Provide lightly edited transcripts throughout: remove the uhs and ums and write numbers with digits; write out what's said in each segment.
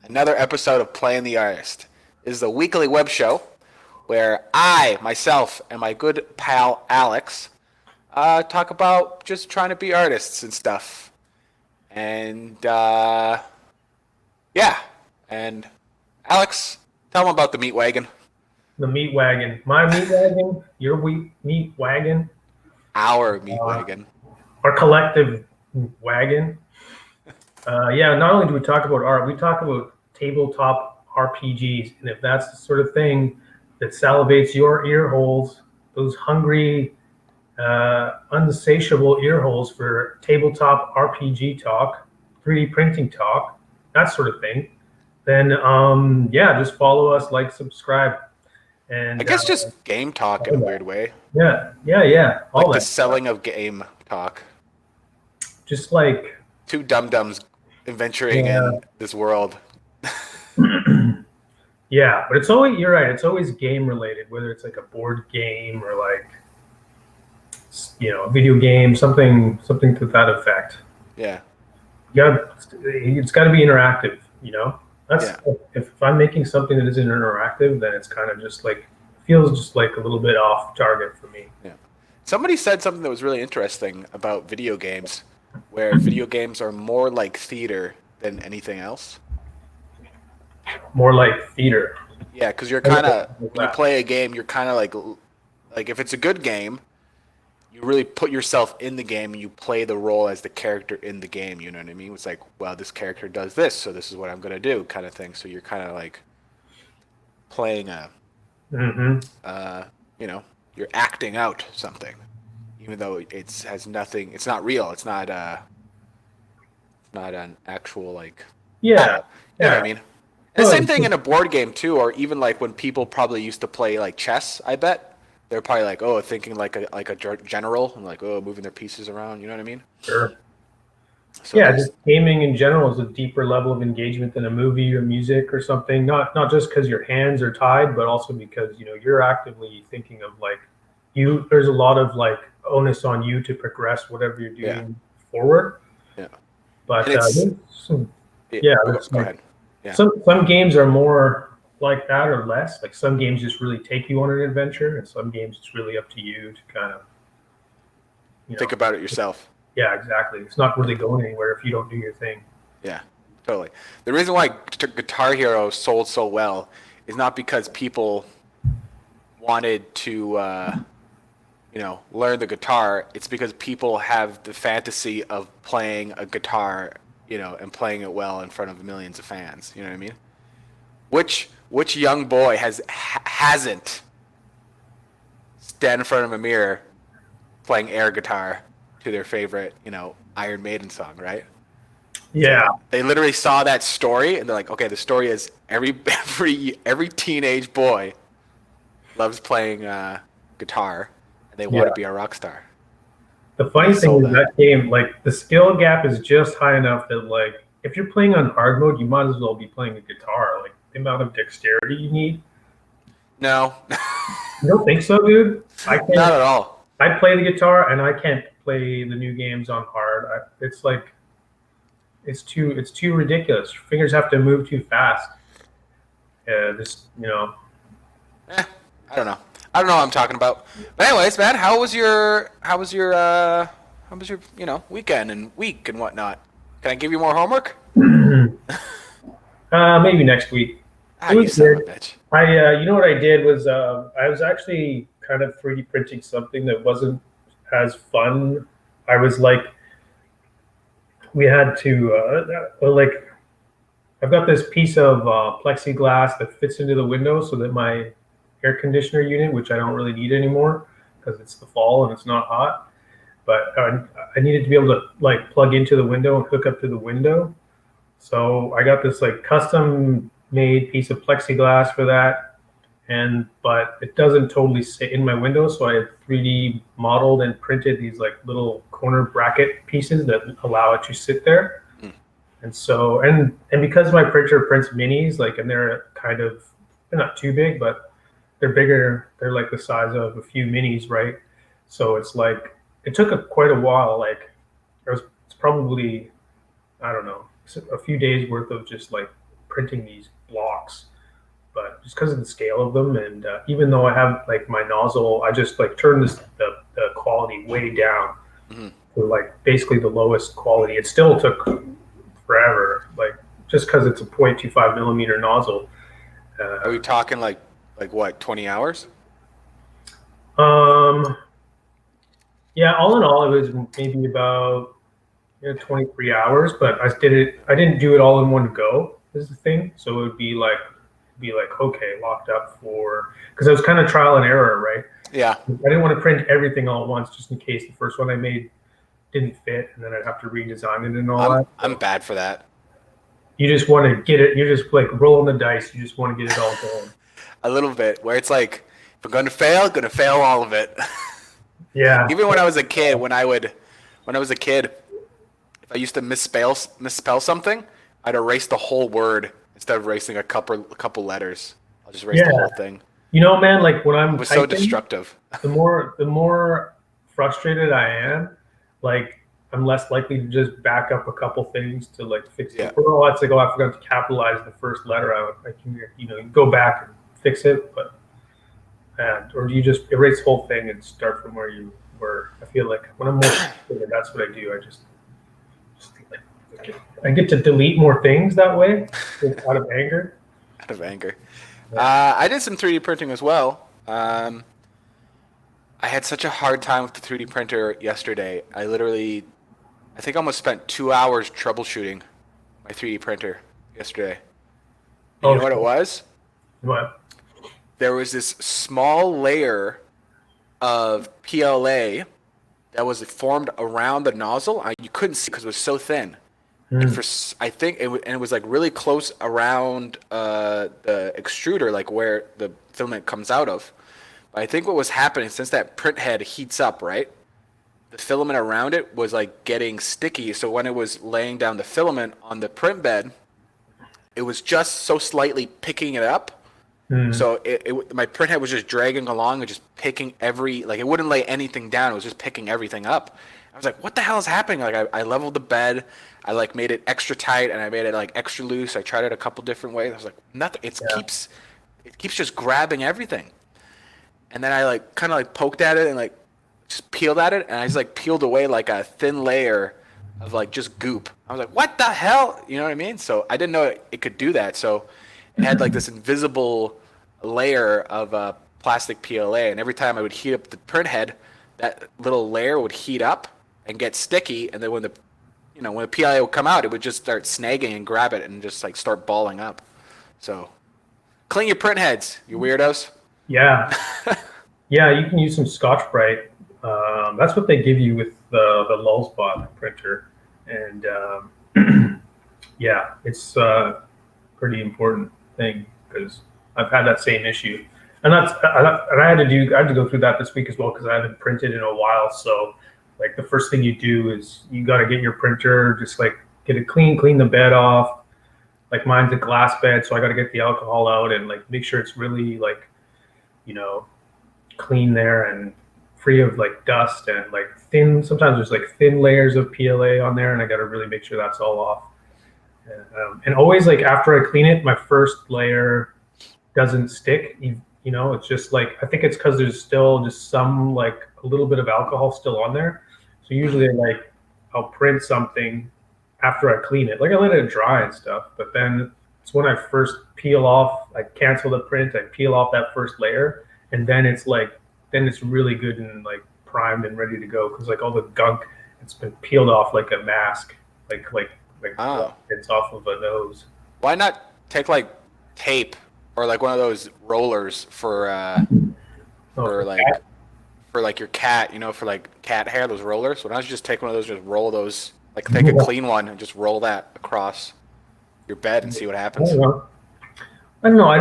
another episode of Playing the Artist. This is a weekly web show where I, myself, and my good pal Alex talk about just trying to be artists and stuff. And yeah, and Alex, tell them about the meat wagon. The meat wagon. My meat wagon, your meat wagon, Our meat wagon. our collective wagon. Yeah, not only do we talk about art, we talk about tabletop RPGs. And if that's the sort of thing that salivates your ear holes, those hungry, unsatiable ear holes for tabletop RPG talk, 3D printing talk, that sort of thing, then yeah, just follow us, like, subscribe. And I guess just game talk in a weird way. Yeah. All like that the selling of game talk. Just like two dum-dums adventuring in this world. Yeah, but it's always, you're right, it's always game related, whether it's like a board game or like, you know, a video game, something to that effect. Yeah. It's got to be interactive, you know? If I'm making something that isn't interactive, then it's kind of just like, feels just like a little bit off target for me. Yeah. Somebody said something that was really interesting about video games, where video games are more like theater than anything else. More like theater. Yeah, because you're kind of, when you play a game, you're kind of like if it's a good game, you really put yourself in the game and you play the role as the character in the game, you know what I mean? It's like, well, this character does this, so this is what I'm going to do, kind of thing. So you're kind of like playing a, you know, you're acting out something, even though it has nothing, it's not real, it's not an actual, like, you know what I mean? And the same thing in a board game too, or even like when people probably used to play like chess, I bet. They're probably like, oh, thinking like a general, and like, oh, moving their pieces around. You know what I mean? Sure. So yeah, just gaming in general is a deeper level of engagement than a movie or music or something. Not just because your hands are tied, but also because, you know, you're actively thinking of like there's a lot of like onus on you to progress whatever you're doing forward. Yeah. But go ahead. Yeah. Some games are more like that or less. Like some games just really take you on an adventure, and some games it's really up to you to kind of think about it yourself. Yeah, exactly. It's not really going anywhere if you don't do your thing. Yeah, totally. The reason why Guitar Hero sold so well is not because people wanted to you know, learn the guitar. It's because people have the fantasy of playing a guitar, you know, and playing it well in front of millions of fans. You know what I mean? Which young boy hasn't stand in front of a mirror playing air guitar to their favorite, you know, Iron Maiden song, right? Yeah. So they literally saw that story and they're like, okay, the story is every teenage boy loves playing guitar and they want to be a rock star. The funny thing is that game, like the skill gap is just high enough that like if you're playing on hard mode, you might as well be playing a guitar. Like the amount of dexterity you need. No. You don't think so, dude? I can't. Not at all. I play the guitar and I can't play the new games on hard. It's like it's too ridiculous. Your fingers have to move too fast. You know. I don't know. I don't know what I'm talking about. But anyways, man, how was your you know, weekend and week and whatnot? Can I give you more homework? Maybe next week. You son of a bitch. You know what I did was I was actually kind of 3D printing something that wasn't as fun. I was like, we had to like, I've got this piece of plexiglass that fits into the window so that my air conditioner unit, which I don't really need anymore because it's the fall and it's not hot, but I needed to be able to like plug into the window and hook up to the window. So I got this like custom made piece of plexiglass for that, but it doesn't totally sit in my window, so I have 3D modeled and printed these like little corner bracket pieces that allow it to sit there. And so and because my printer prints minis, like, and they're not too big, but they're bigger, they're like the size of a few minis, right? So it's like it took quite a while. Like it's probably, I don't know, a few days worth of just like printing these blocks, but just because of the scale of them, and even though I have like my nozzle, I just like turn the quality way down Mhm. to like basically the lowest quality. It still took forever, like just because it's a 0.25 millimeter nozzle. Are we talking like what, 20 hours? Um, yeah, all in all, it was maybe about 23 hours, but I did it. I didn't do it all in one go. Is the thing. So it would be like okay, locked up for because it was kind of trial and error, right? Yeah. I didn't want to print everything all at once, just in case the first one I made didn't fit, and then I'd have to redesign it and all I'm that. I'm So bad for that. you just want to get it. You're just like rolling the dice. You just want to get it all going. A little bit where it's like, if I'm gonna fail all of it. Yeah, Even when I was a kid, when I was a kid, if I used to misspell something, I'd erase the whole word instead of erasing a couple letters. I'll just erase the yeah. whole thing. Man, like when It I'm was so typing, destructive. the more frustrated I am, like I'm less likely to just back up a couple things to like fix Yeah. it. Oh, it's like, oh, I forgot to capitalize the first letter out. I can, go back and fix it, but or do you just erase the whole thing and start from where you were? I feel like when I'm more frustrated, that's what I do. Just like, I get to delete more things that way out of anger. Out of anger. Yeah. I did some 3D printing as well. I had such a hard time with the 3D printer yesterday. I think I almost spent 2 hours troubleshooting my 3D printer yesterday. And you Oh, know what it was? what? There was this small layer of PLA that was formed around the nozzle. You couldn't see because it was so thin. And I think and it was like really close around the extruder, like where the filament comes out of. But I think what was happening, since that print head heats up, right? The filament around it was like getting sticky. So when it was laying down the filament on the print bed, it was just so slightly picking it up. So my print head was just dragging along and just picking like it wouldn't lay anything down. It was just picking everything up. I was like, what the hell is happening? Like I leveled the bed. I like made it extra tight and I made it like extra loose. I tried it a couple different ways. I was like, nothing. It keeps just grabbing everything. And then I like kind of like poked at it and like just peeled at it, and I just like peeled away like a thin layer of like just goop. I was like, what the hell? You know what I mean? So I didn't know it could do that. So it had like this invisible layer of plastic PLA, and every time I would heat up the print head, that little layer would heat up and get sticky, and then when the PLA would come out, it would just start snagging and grab it and just like start balling up. So clean your print heads, you weirdos. Yeah, yeah. You can use some Scotch-Brite. That's what they give you with the Lulzbot printer, and yeah, it's a pretty important thing because I've had that same issue, and I had to go through that this week as well because I haven't printed in a while. So, like the first thing you do is you got to get your printer, just like get it clean the bed off. Like mine's a glass bed, so I got to get the alcohol out and like make sure it's really like clean there and free of like dust and like thin. Sometimes there's like thin layers of PLA on there, and I got to really make sure that's all off. And always like after I clean it, my first layer doesn't stick. It's just like I think it's because there's still just some like a little bit of alcohol still on there. So usually like I'll print something after I clean it, like I let it dry and stuff. But then it's when I first peel off, I cancel the print, I peel off that first layer, and then it's really good and like primed and ready to go because like all the gunk, it's been peeled off like a mask, like Oh. it's off of a nose. Why not take like tape or like one of those rollers for For like cat? for like your cat, for like cat hair, those rollers? Why don't you just take one of those, just roll those, like take a clean one and just roll that across your bed and see what I happens? don't know. I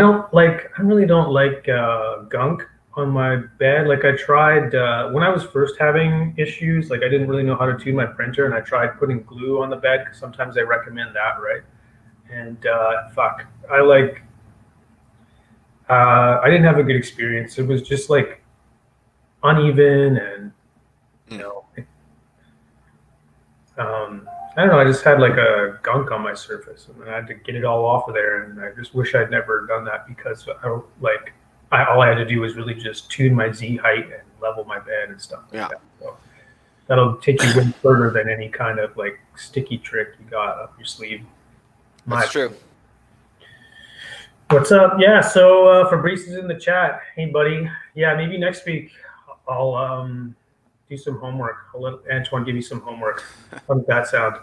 really don't like gunk on my bed. Like I tried when I was first having issues, like I didn't really know how to tune my printer, and I tried putting glue on the bed because sometimes they recommend that, right? And I didn't have a good experience. It was just like uneven, and you know, I don't know. I just had like a gunk on my surface, and I had to get it all off of there. And I just wish I'd never done that because all I had to do was really just tune my Z height and level my bed and stuff like Yeah. that. So that'll take you way further than any kind of like sticky trick you got up your sleeve. That's true. What's up? Yeah. So Fabrice is in the chat. Hey, buddy. Yeah, maybe next week I'll do some homework. I'll let Antoine give you some homework. How does that sound?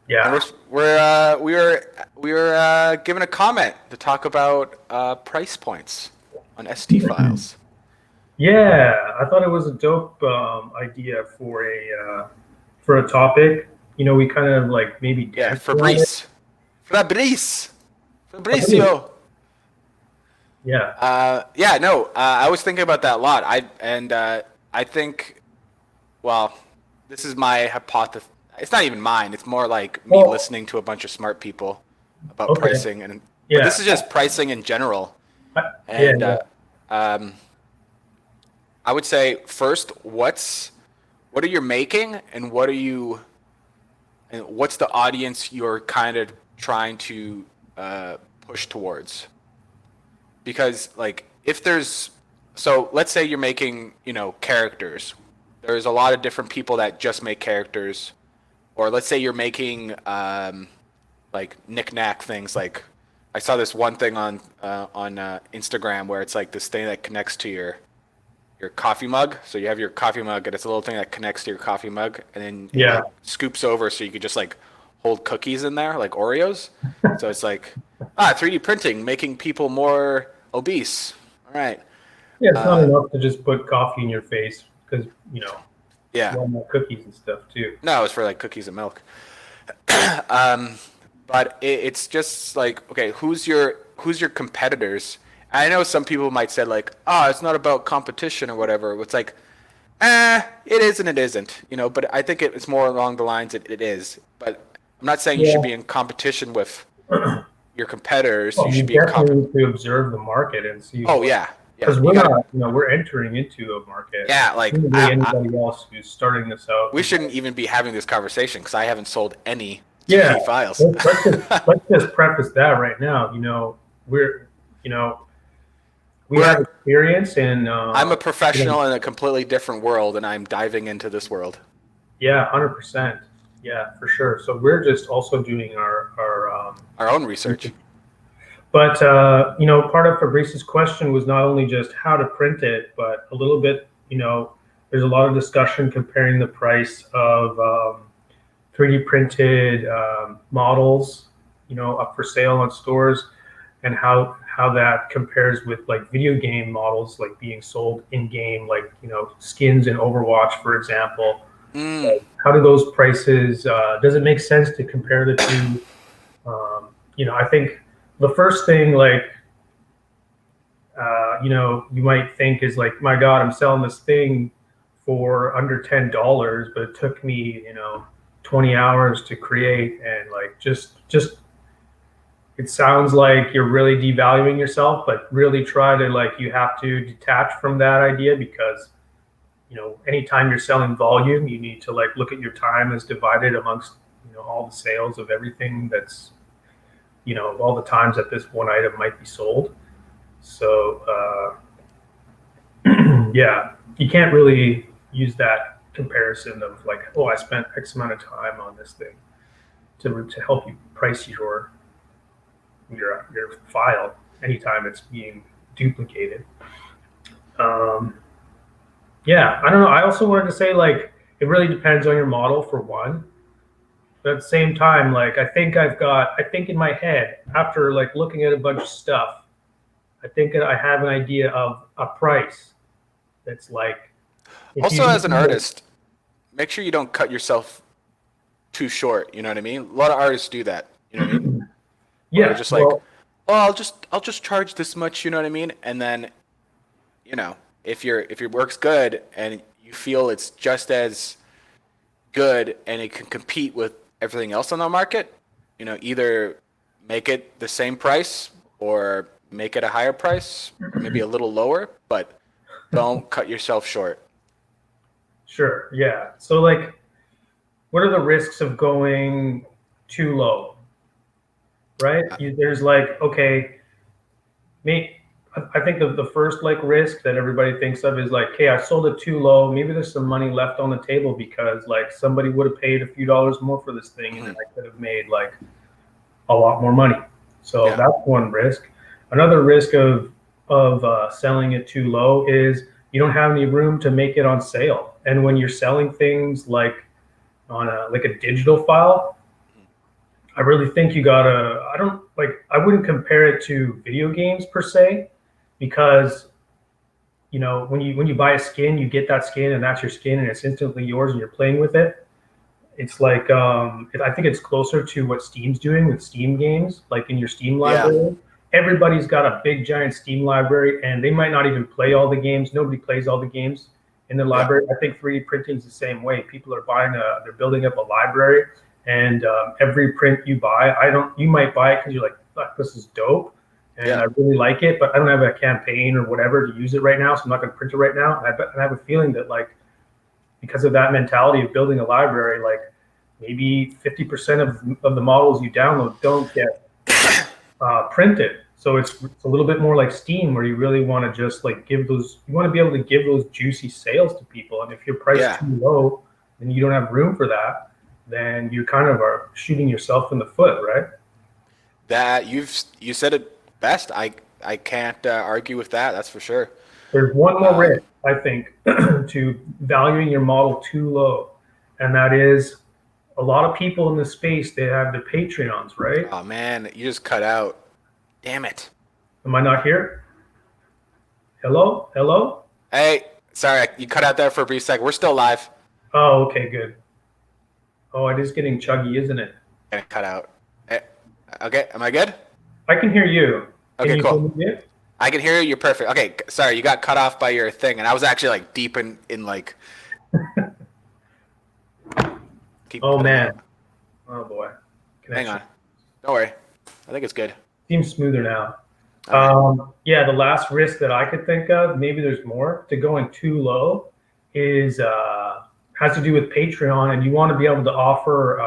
Yeah. And we were given a comment to talk about price points on ST files. Yeah, I thought it was a dope idea for a topic. You know, we kind of like maybe Fabricio. Yeah. I was thinking about that a lot. I think, well, this is my hypothesis. It's not even mine. It's more like me listening to a bunch of smart people about pricing, and but this is just pricing in general. And I would say first, what are you making, and what's the audience you're kind of trying to push towards? Because like so let's say you're making, characters. There's a lot of different people that just make characters, or let's say you're making like knick-knack things. Like I saw this one thing on Instagram where it's like this thing that connects to your coffee mug. So you have your coffee mug, and it's a little thing that connects to your coffee mug, and then it scoops over so you could just like hold cookies in there, like Oreos. So it's like 3D printing, making people more obese. All right. Yeah, it's not enough to just put coffee in your face because you want more cookies and stuff too. No, it's for like cookies and milk. But it's just like, okay, who's your competitors? I know some people might say like, it's not about competition or whatever. It's like, it is and it isn't, but I think it's more along the lines that it is. But I'm not saying you should be in competition with your competitors. Well, you should be definitely to observe the market and see. Because we're entering into a market. Yeah, like anybody else who's starting this out. We shouldn't even be having this conversation because I haven't sold any TV files. Let's just preface that right now. We have experience, and I'm a professional in a completely different world, and I'm diving into this world. Yeah, 100%. Yeah, for sure. So we're just also doing our own research. But part of Fabrice's question was not only just how to print it, but a little bit. There's a lot of discussion comparing the price of 3D printed models, up for sale on stores, and how that compares with like video game models like being sold in game, like skins in Overwatch, for example. How do those prices? Does it make sense to compare the two? I think the first thing, you might think is like, my God, I'm selling this thing for under $10, but it took me 20 hours to create, and like just it sounds like you're really devaluing yourself, but really try to you have to detach from that idea, because anytime you're selling volume, you need to look at your time as divided amongst all the sales of everything that's all the times that this one item might be sold. So you can't really use that comparison of I spent X amount of time on this thing to help you price your file anytime it's being duplicated. I don't know. I also wanted to say it really depends on your model for one. But at the same time, I think in my head, after looking at a bunch of stuff, I think that I have an idea of a price that's also, as an artist, make sure you don't cut yourself too short. You know what I mean? A lot of artists do that. You know what I mean? Yeah. Just I'll just charge this much. You know what I mean? And then, if your work's good and you feel it's just as good and it can compete with everything else on the market, either make it the same price or make it a higher price, or maybe a little lower, but don't cut yourself short. Sure. Yeah. So what are the risks of going too low, right? There's like, okay, I think the first like risk that everybody thinks of is like, okay, I sold it too low. Maybe there's some money left on the table because like somebody would have paid a few dollars more for this thing, and then I could have made like a lot more money. So that's one risk. Another risk of selling it too low is you don't have any room to make it on sale. And when you're selling things like on a digital file, I really think you gotta. I wouldn't compare it to video games per se, because when you buy a skin, you get that skin and that's your skin and it's instantly yours and you're playing with it. It's like I think it's closer to what Steam's doing with Steam games, like in your Steam library. Everybody's got a big giant Steam library, and they might not even play all the games. Nobody plays all the games in the library. I think 3D printing is the same way. People are they're building up a library, and every print you buy, you might buy it because you're like, fuck, this is dope, and I really like it, but I don't have a campaign or whatever to use it right now, so I'm not going to print it right now. And I have a feeling that like, because of that mentality of building a library, like maybe 50% of the models you download don't get printed. So it's a little bit more like Steam, where you really want to just like you want to be able to give those juicy sales to people. And if your price is too low and you don't have room for that, then you kind of are shooting yourself in the foot, right? That you said it best. I can't argue with that. That's for sure. There's one more risk, I think, to valuing your model too low, and that is a lot of people in the space, they have the Patreons, right? Oh man, you just cut out. Damn it. Am I not here? Hello? Hey, sorry, you cut out there for a brief second. We're still live. Oh, okay, good. Oh, it is getting chuggy, isn't it? And it cut out. Okay, am I good? I can hear you. Okay, cool. I can hear you. You're perfect. Okay, sorry, you got cut off by your thing, and I was actually like deep in like. Oh man. Oh boy. Hang on. Don't worry. I think it's good. Seems smoother now. The last risk that I could think of, maybe there's more, to going too low is has to do with Patreon, and you want to be able to offer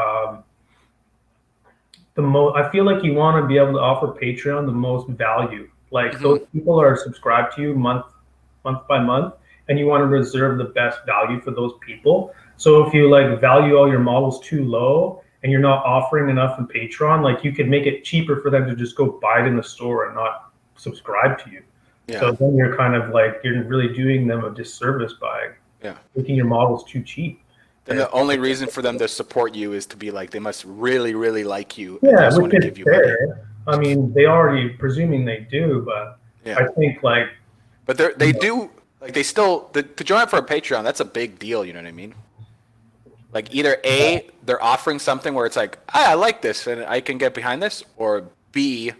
I feel like you want to be able to offer Patreon the most value. Like those people are subscribed to you month by month, and you want to reserve the best value for those people. So if you like value all your models too low and you're not offering enough in Patreon, like you could make it cheaper for them to just go buy it in the store and not subscribe to you. So then you're kind of like, you're really doing them a disservice by making your models too cheap. And the only reason for them to support you is to be like, they must really, really like you. Yeah, which is fair. I mean, they already, presuming they do, but I think like. But they do, like they still, to join up for a Patreon, that's a big deal, you know what I mean? Like either A, they're offering something where it's like, I like this and I can get behind this, or B,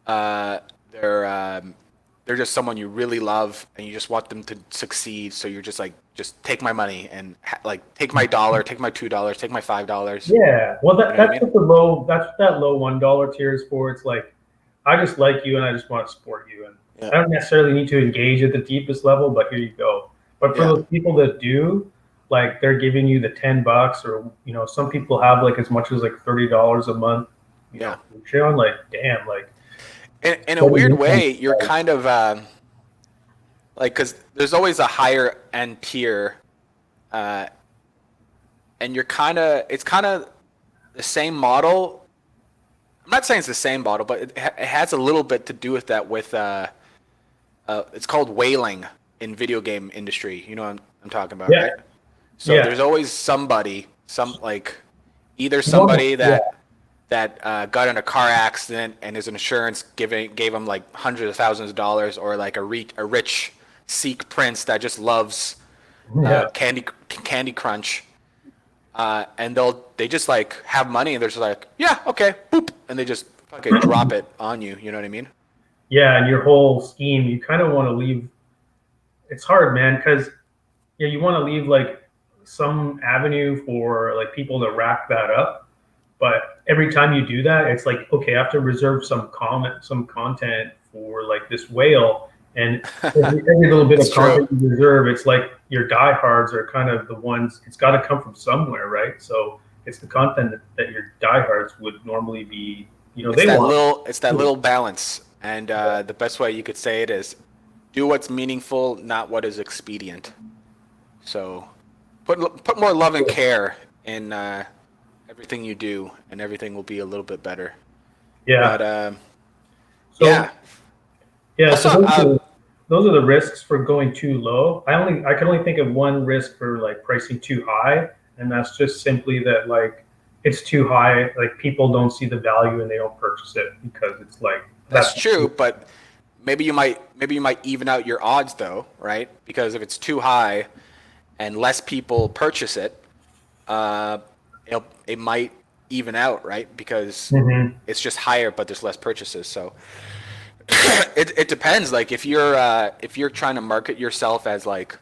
they're just someone you really love and you just want them to succeed. So you're just like, just take my money and like take my $1, take my $2, take my $5. Yeah, well that's what that low $1 tier is for. It's like, I just like you and I just want to support you, and I don't necessarily need to engage at the deepest level, but here you go. But for those people that do, like they're giving you the $10, or some people have like as much as like $30 a month. You know, Patreon, like damn, like. In a weird way, you're kind of like, because there's always a higher end tier, and it's kind of the same model. I'm not saying it's the same model, but it has a little bit to do with that. With it's called whaling in video game industry. You know what I'm talking about, right? So there's always somebody, either somebody that got in a car accident and his insurance gave him like hundreds of thousands of dollars, or like a rich Sikh prince that just loves Candy Crunch, and they just like have money and they're just like, yeah, okay, boop, and they just fucking drop it on you. You know what I mean? Yeah, and your whole scheme, you kind of want to leave. It's hard, man, because you want to leave like some avenue for like people to rack that up. But every time you do that, it's like, okay, I have to reserve some content for like this whale, And every little bit It's of true. content you deserve, it's like your diehards are kind of the ones. It's got to come from somewhere, right? So it's the content that your diehards would normally be. It's They that want. little balance, and the best way you could say it is, do what's meaningful, not what is expedient. So, put more love and care in everything you do, and everything will be a little bit better. But Yeah. yeah. So yeah. Also, So those are the risks for going too low. I can only think of one risk for like pricing too high, and that's just simply that like it's too high. Like people don't see the value and they don't purchase it because it's like that's that's. true, but maybe you might even out your odds though, right? Because if it's too high and less people purchase it, uh, it might even out, right? Because Mhm. it's just higher, but there's less purchases. So it depends. Like if you're trying to market yourself as like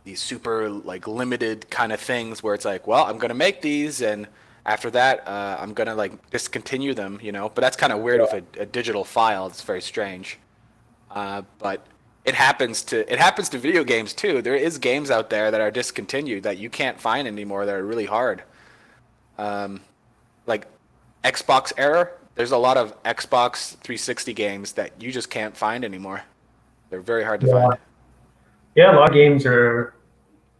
these super like limited kind of things where it's like, well, I'm gonna make these and after that I'm gonna like discontinue them, But that's kind of weird with a digital file. It's very strange. But it happens to video games too. There is games out there that are discontinued that you can't find anymore that are really hard. Like Xbox era, there's a lot of Xbox 360 games that you just can't find anymore. They're very hard to Yeah. find. Yeah, a lot of games are,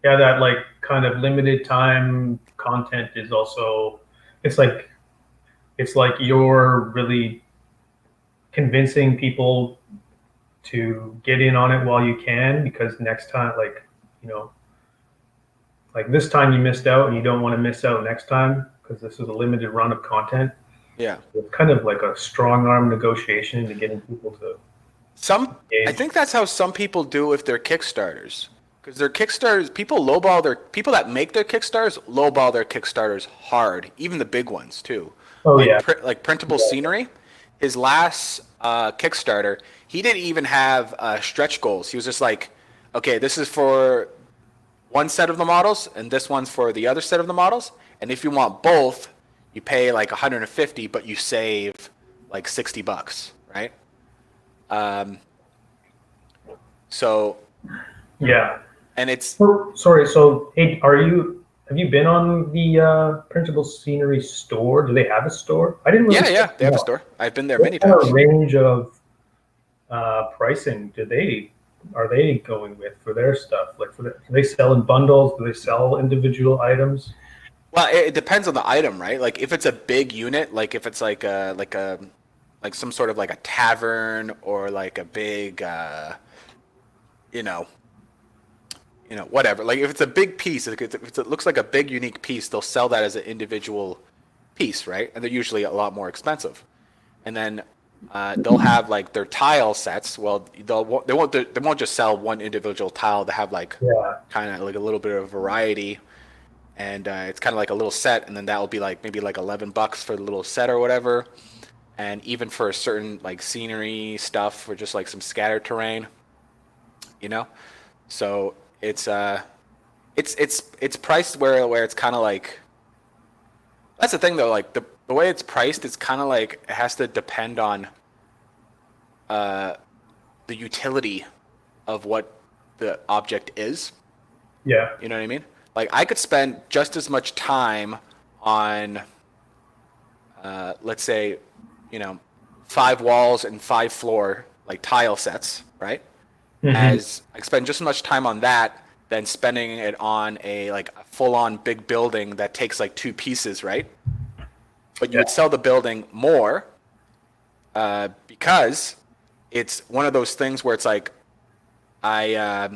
yeah, that like kind of limited time content is also, it's like, it's like you're really convincing people to get in on it while you can because next time, you know, like this time you missed out and you don't want to miss out next time because this is a limited run of content. Yeah. It's kind of like a strong arm negotiation to getting people to I engage. think that's how some people do with their Kickstarters. Because their Kickstarters, people that make their Kickstarters lowball their Kickstarters hard, even the big ones too. Oh Like yeah. like printable scenery, his last Kickstarter, he didn't even have stretch goals. He was just like, okay, this is for one set of the models, and this one's for the other set of the models. And if you want both, you pay like 150, but you save like $60, right? Um, so, Yeah. and it's Oh, sorry. So, hey, have you been on the Printable Scenery store? Do they have a store? I didn't really yeah, check yeah, they them have a out. store. I've been there What many kind of times. range of pricing are they going with for their stuff? Like, do they sell in bundles? Do they sell individual items? Well, it depends on the item, right? Like if it's a big unit, like if it's like some sort of like a tavern or like a big you know, whatever. Like if it's a big piece, if it looks like a big unique piece, they'll sell that as an individual piece, right? And they're usually a lot more expensive. And then they'll have like their tile sets. Well, they won't just sell one individual tile. They have like Yeah. kind of like a little bit of variety, and it's kind of like a little set, and then that will be like maybe like $11 for the little set or whatever. And even for certain like scenery stuff or just like some scattered terrain, you know. So it's priced where it's kind of like that's the thing though. Like the way it's priced, it's kind of like it has to depend on uh, the utility of what the object is. Yeah. You know what I mean? Like I could spend just as much time on, let's say, you know, 5 walls and 5 floor like tile sets, right? Hmm. As I spend just as much time on that than spending it on a full on big building that takes like 2 pieces, right? But you Yeah. would sell the building more because it's one of those things where it's like I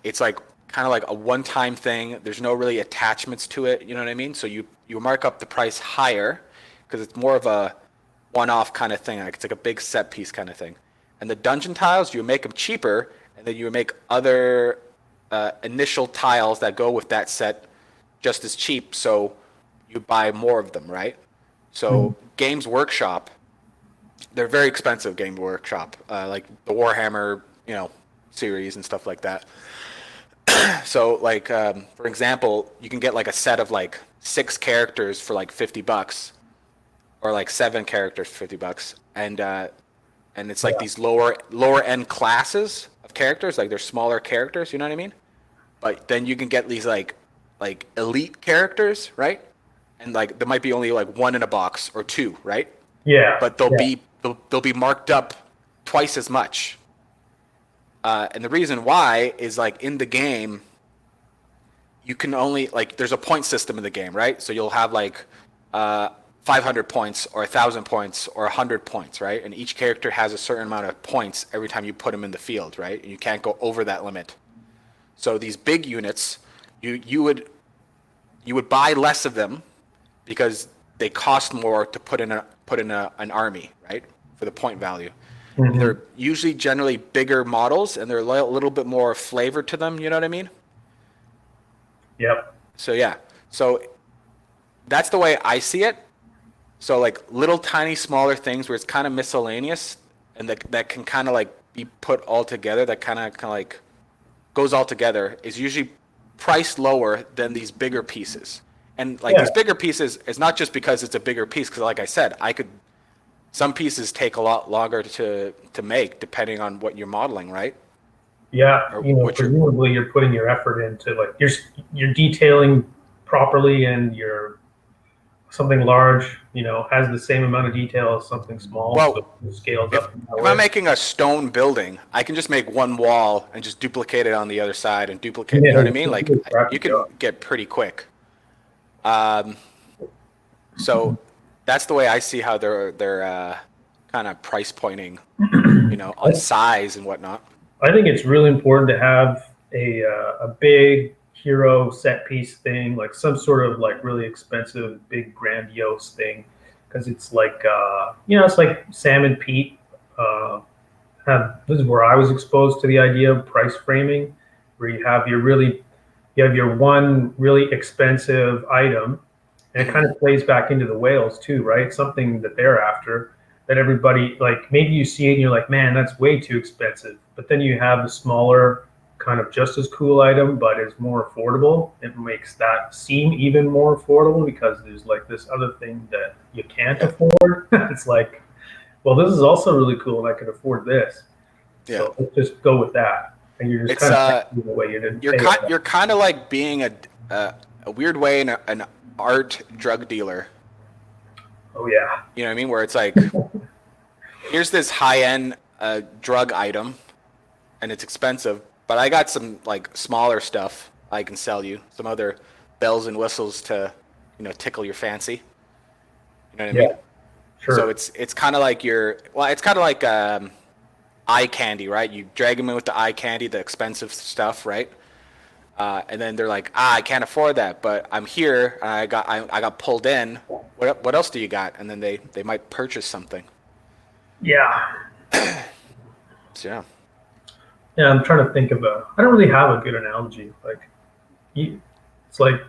it's like kind of like a one-time thing. There's no really attachments to it. You know what I mean? So you mark up the price higher because it's more of a one-off kind of thing. Like it's like a big set piece kind of thing. And the dungeon tiles, you make them cheaper, and then you make other initial tiles that go with that set just as cheap. So you buy more of them, right? Mhm. So Games Workshop, they're very expensive. Games Workshop, like the Warhammer, series and stuff like that. So like for example, you can get like a set of like 6 characters for like $50, or like 7 characters for $50, and and it's like these lower end classes of characters, like they're smaller characters, you know what I mean? But then you can get these like elite characters, right? And like there might be only like one in a box or two, right? Yeah. But they'll be marked up twice as much. And the reason why is like in the game, you can only like there's a point system in the game, right? So you'll have like 500 points or 1,000 points or 100 points, right? And each character has a certain amount of points every time you put them in the field, right? And you can't go over that limit. So these big units, you would buy less of them because they cost more to put in an army, right? For the point value. Mm-hmm. They're usually generally bigger models, and they're a little bit more flavor to them. You know what I mean? Yep. So yeah, so that's the way I see it. So like little tiny smaller things where it's kind of miscellaneous, and that can kind of like be put all together. That kind of like goes all together is usually priced lower than these bigger pieces. And like these bigger pieces, it's not just because it's a bigger piece, because like I said, some pieces take a lot longer to make depending on what you're modeling, right? Yeah, Or presumably you're putting your effort into like you're detailing properly, and something large, has the same amount of detail as something small. Well, so it scales up. If I'm making a stone building, I can just make one wall and just duplicate it on the other side and duplicate. You know what I mean? Like you can get pretty quick. So that's the way I see how they're kind of price pointing, on size and whatnot. I think it's really important to have a big hero set piece thing, like some sort of like really expensive, big grandiose thing, because it's like it's like Sam and Pete. This is where I was exposed to the idea of price framing, where you have your one really expensive item, and it kind of plays back into the whales too, right? Something that they're after, that everybody, like, maybe you see it and you're like, man, that's way too expensive. But then you have the smaller, kind of just as cool item, but is more affordable. It makes that seem even more affordable because there's like this other thing that you can't afford. It's like, well, this is also really cool and I can afford this. Yeah. So let's just go with that. And you're just kind of the way you didn't. You're kind of like being a weird way an art drug dealer. Oh yeah. You know what I mean? Where it's like, here's this high-end drug item, and it's expensive, but I got some like smaller stuff I can sell you, some other bells and whistles to, tickle your fancy. You know what I mean? Sure. So it's kind of like it's kind of like eye candy, right? You drag them in with the eye candy, the expensive stuff, right? And then they're like, I can't afford that, but I'm here. And I got pulled in. What else do you got? And then they might purchase something. Yeah. So, yeah. Yeah, I'm trying to think of I don't really have a good analogy. Like, it's like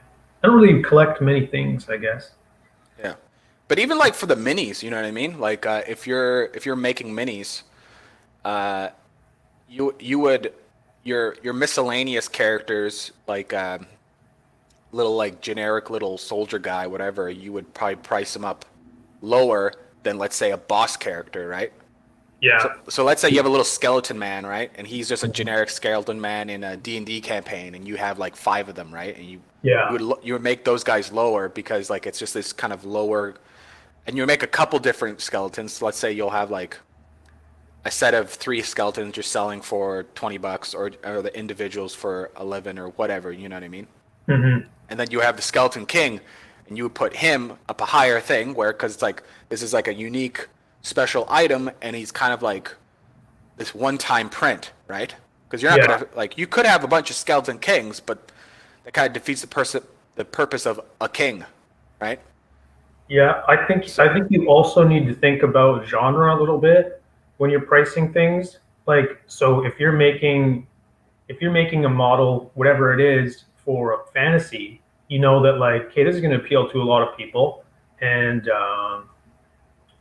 I don't really collect many things, I guess. Yeah, but even like for the minis, you know what I mean? Like if you're making minis, you would your miscellaneous characters, like little like generic little soldier guy, whatever, you would probably price them up lower than, let's say, a boss character, right? Yeah. So let's say you have a little skeleton man, right? And he's just a generic skeleton man in a D&D campaign, and you have like 5 of them, right? And you would make those guys lower because like it's just this kind of lower, and you make a couple different skeletons. So let's say you'll have like a set of 3 skeletons you're selling for $20, or the individuals for 11 or whatever, you know what I mean? Mm-hmm. And then you have the skeleton king, and you would put him up a higher thing because it's like this is like a unique special item, and he's kind of like this one-time print, right? Because you're not gonna, like, you could have a bunch of skeleton kings, but that kind of defeats the purpose of a king, right? Yeah, I think you also need to think about genre a little bit when you're pricing things. Like, so if you're making a model, whatever it is, for a fantasy, that like, okay, this is going to appeal to a lot of people, and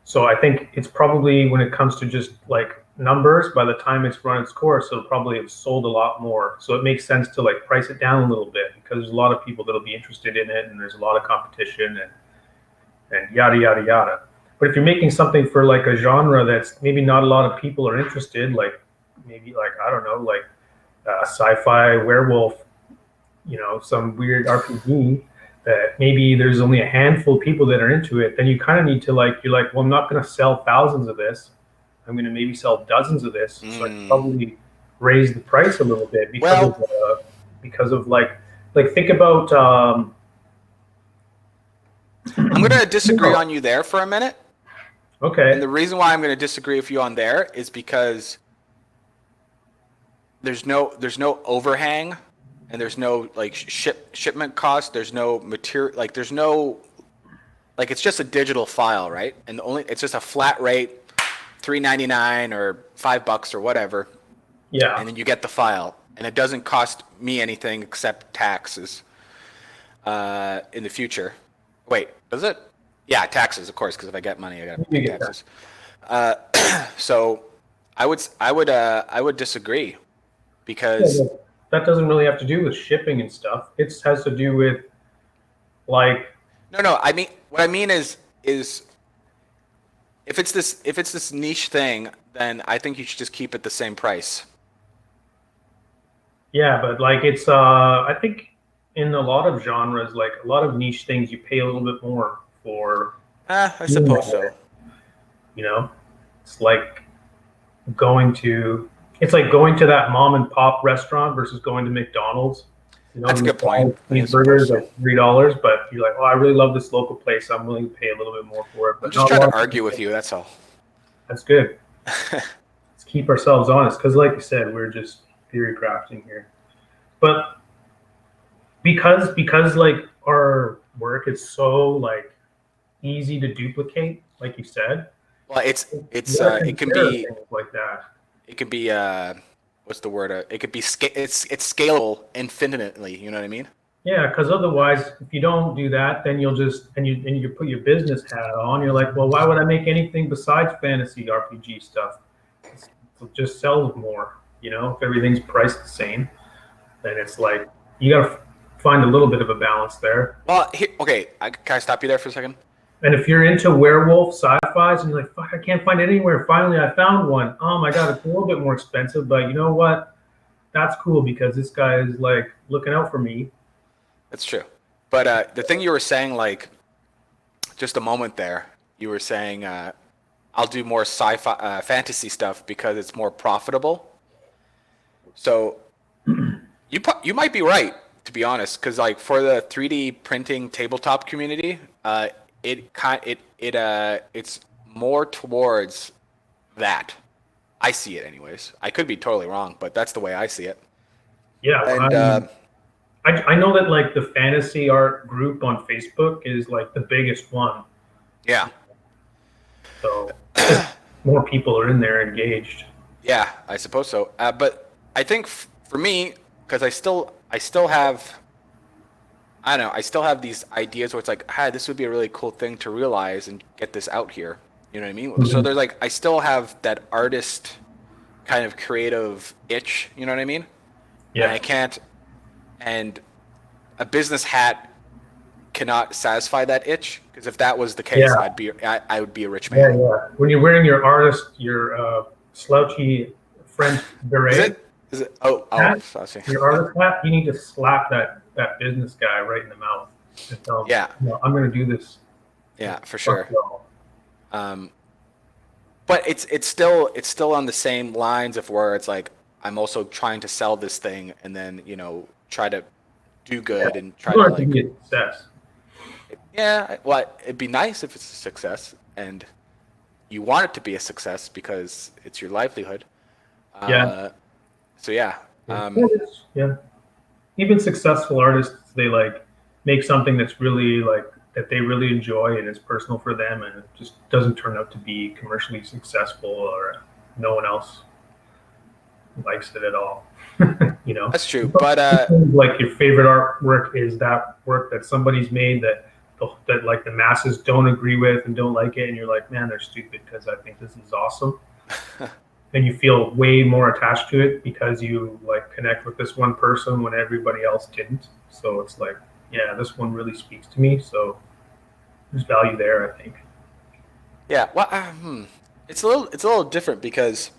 so I think it's probably, when it comes to just like numbers, by the time it's run its course, it'll probably have sold a lot more. So it makes sense to like price it down a little bit, because there's a lot of people that'll be interested in it, and there's a lot of competition, and yada yada yada. But if you're making something for like a genre that's maybe not a lot of people are interested, like maybe like I don't know, like sci-fi werewolf, some weird RPG that maybe there's only a handful of people that are into it, then you kind of need to you're like, well, I'm not going to sell thousands of this. I'm going to maybe sell dozens of this. So I probably raise the price a little bit because of like think about. I'm going to disagree on you there for a minute. Okay. And the reason why I'm going to disagree with you on there is because there's no overhang, and there's no like shipment cost. There's no material, like there's no, like it's just a digital file, right? And it's just a flat rate, $3.99 or $5 or whatever. Yeah. And then you get the file, and it doesn't cost me anything except taxes in the future. Wait, does it? Yeah, taxes, of course, because if I get money, I got to pay taxes. So I would disagree, because that doesn't really have to do with shipping and stuff. It has to do with like. No. I mean, what I mean is if it's this niche thing, then I think you should just keep it the same price. Yeah, but like it's I think in a lot of genres, like a lot of niche things, you pay a little bit more for. I suppose so. It's like going to that mom and pop restaurant versus going to McDonald's. That's a good point. These burgers are $3, but you're like, oh, I really love this local place. I'm willing to pay a little bit more for it. But I'm just trying to argue with you. That's all. That's good. Let's keep ourselves honest, because, like you said, we're just theory crafting here. But because like our work is so like easy to duplicate, like you said. Well, it can be like that. It could be what's the word? It could be it's scalable infinitely. You know what I mean? Yeah, because otherwise, if you don't do that, then you'll just and you put your business hat on. You're like, well, why would I make anything besides fantasy RPG stuff? It just sells more. If everything's priced the same, then it's like you gotta find a little bit of a balance there. Well, okay, can I stop you there for a second? And if you're into werewolf sci-fis and you're like, fuck, I can't find it anywhere. Finally, I found one. Oh my God, it's a little bit more expensive, but you know what? That's cool because this guy is like looking out for me. That's true. But the thing you were saying, like, just a moment there, you were saying I'll do more sci-fi, fantasy stuff because it's more profitable. So you might be right, to be honest, because like for the 3D printing tabletop community, it's more towards that. I see it anyways. I could be totally wrong, but that's the way I see it. Yeah, and I know that like the fantasy art group on Facebook is like the biggest one. Yeah. So more people are in there engaged. Yeah, I suppose so. But I think for me, because I still have. I don't know. I still have these ideas where it's like, hi, this would be a really cool thing to realize and get this out here. You know what I mean? Mm-hmm. So there's like, I still have that artist kind of creative itch. You know what I mean? Yeah. And I can't, and a business hat cannot satisfy that itch, because if that was the case, yeah. I would be a rich man. Yeah. When you're wearing your slouchy French beret, is it? Oh, your artist hat, you need to slap that business guy right in the mouth and tell him, yeah, I'm going to do this. Yeah, for sure. But it's still on the same lines of where it's like, I'm also trying to sell this thing and then, try to do good and try to like be a success. Yeah, well, it'd be nice if it's a success and you want it to be a success because it's your livelihood. Yeah. So yeah. Yeah. Even successful artists, they like make something that's really like that they really enjoy and it's personal for them, and it just doesn't turn out to be commercially successful or no one else likes it at all. That's true. But like your favorite artwork is that work that somebody's made that like the masses don't agree with and don't like it, and you're like, man, they're stupid because I think this is awesome. And you feel way more attached to it because you like connect with this one person when everybody else didn't. So it's like, yeah, this one really speaks to me. So there's value there, I think. Yeah, well, it's a little different because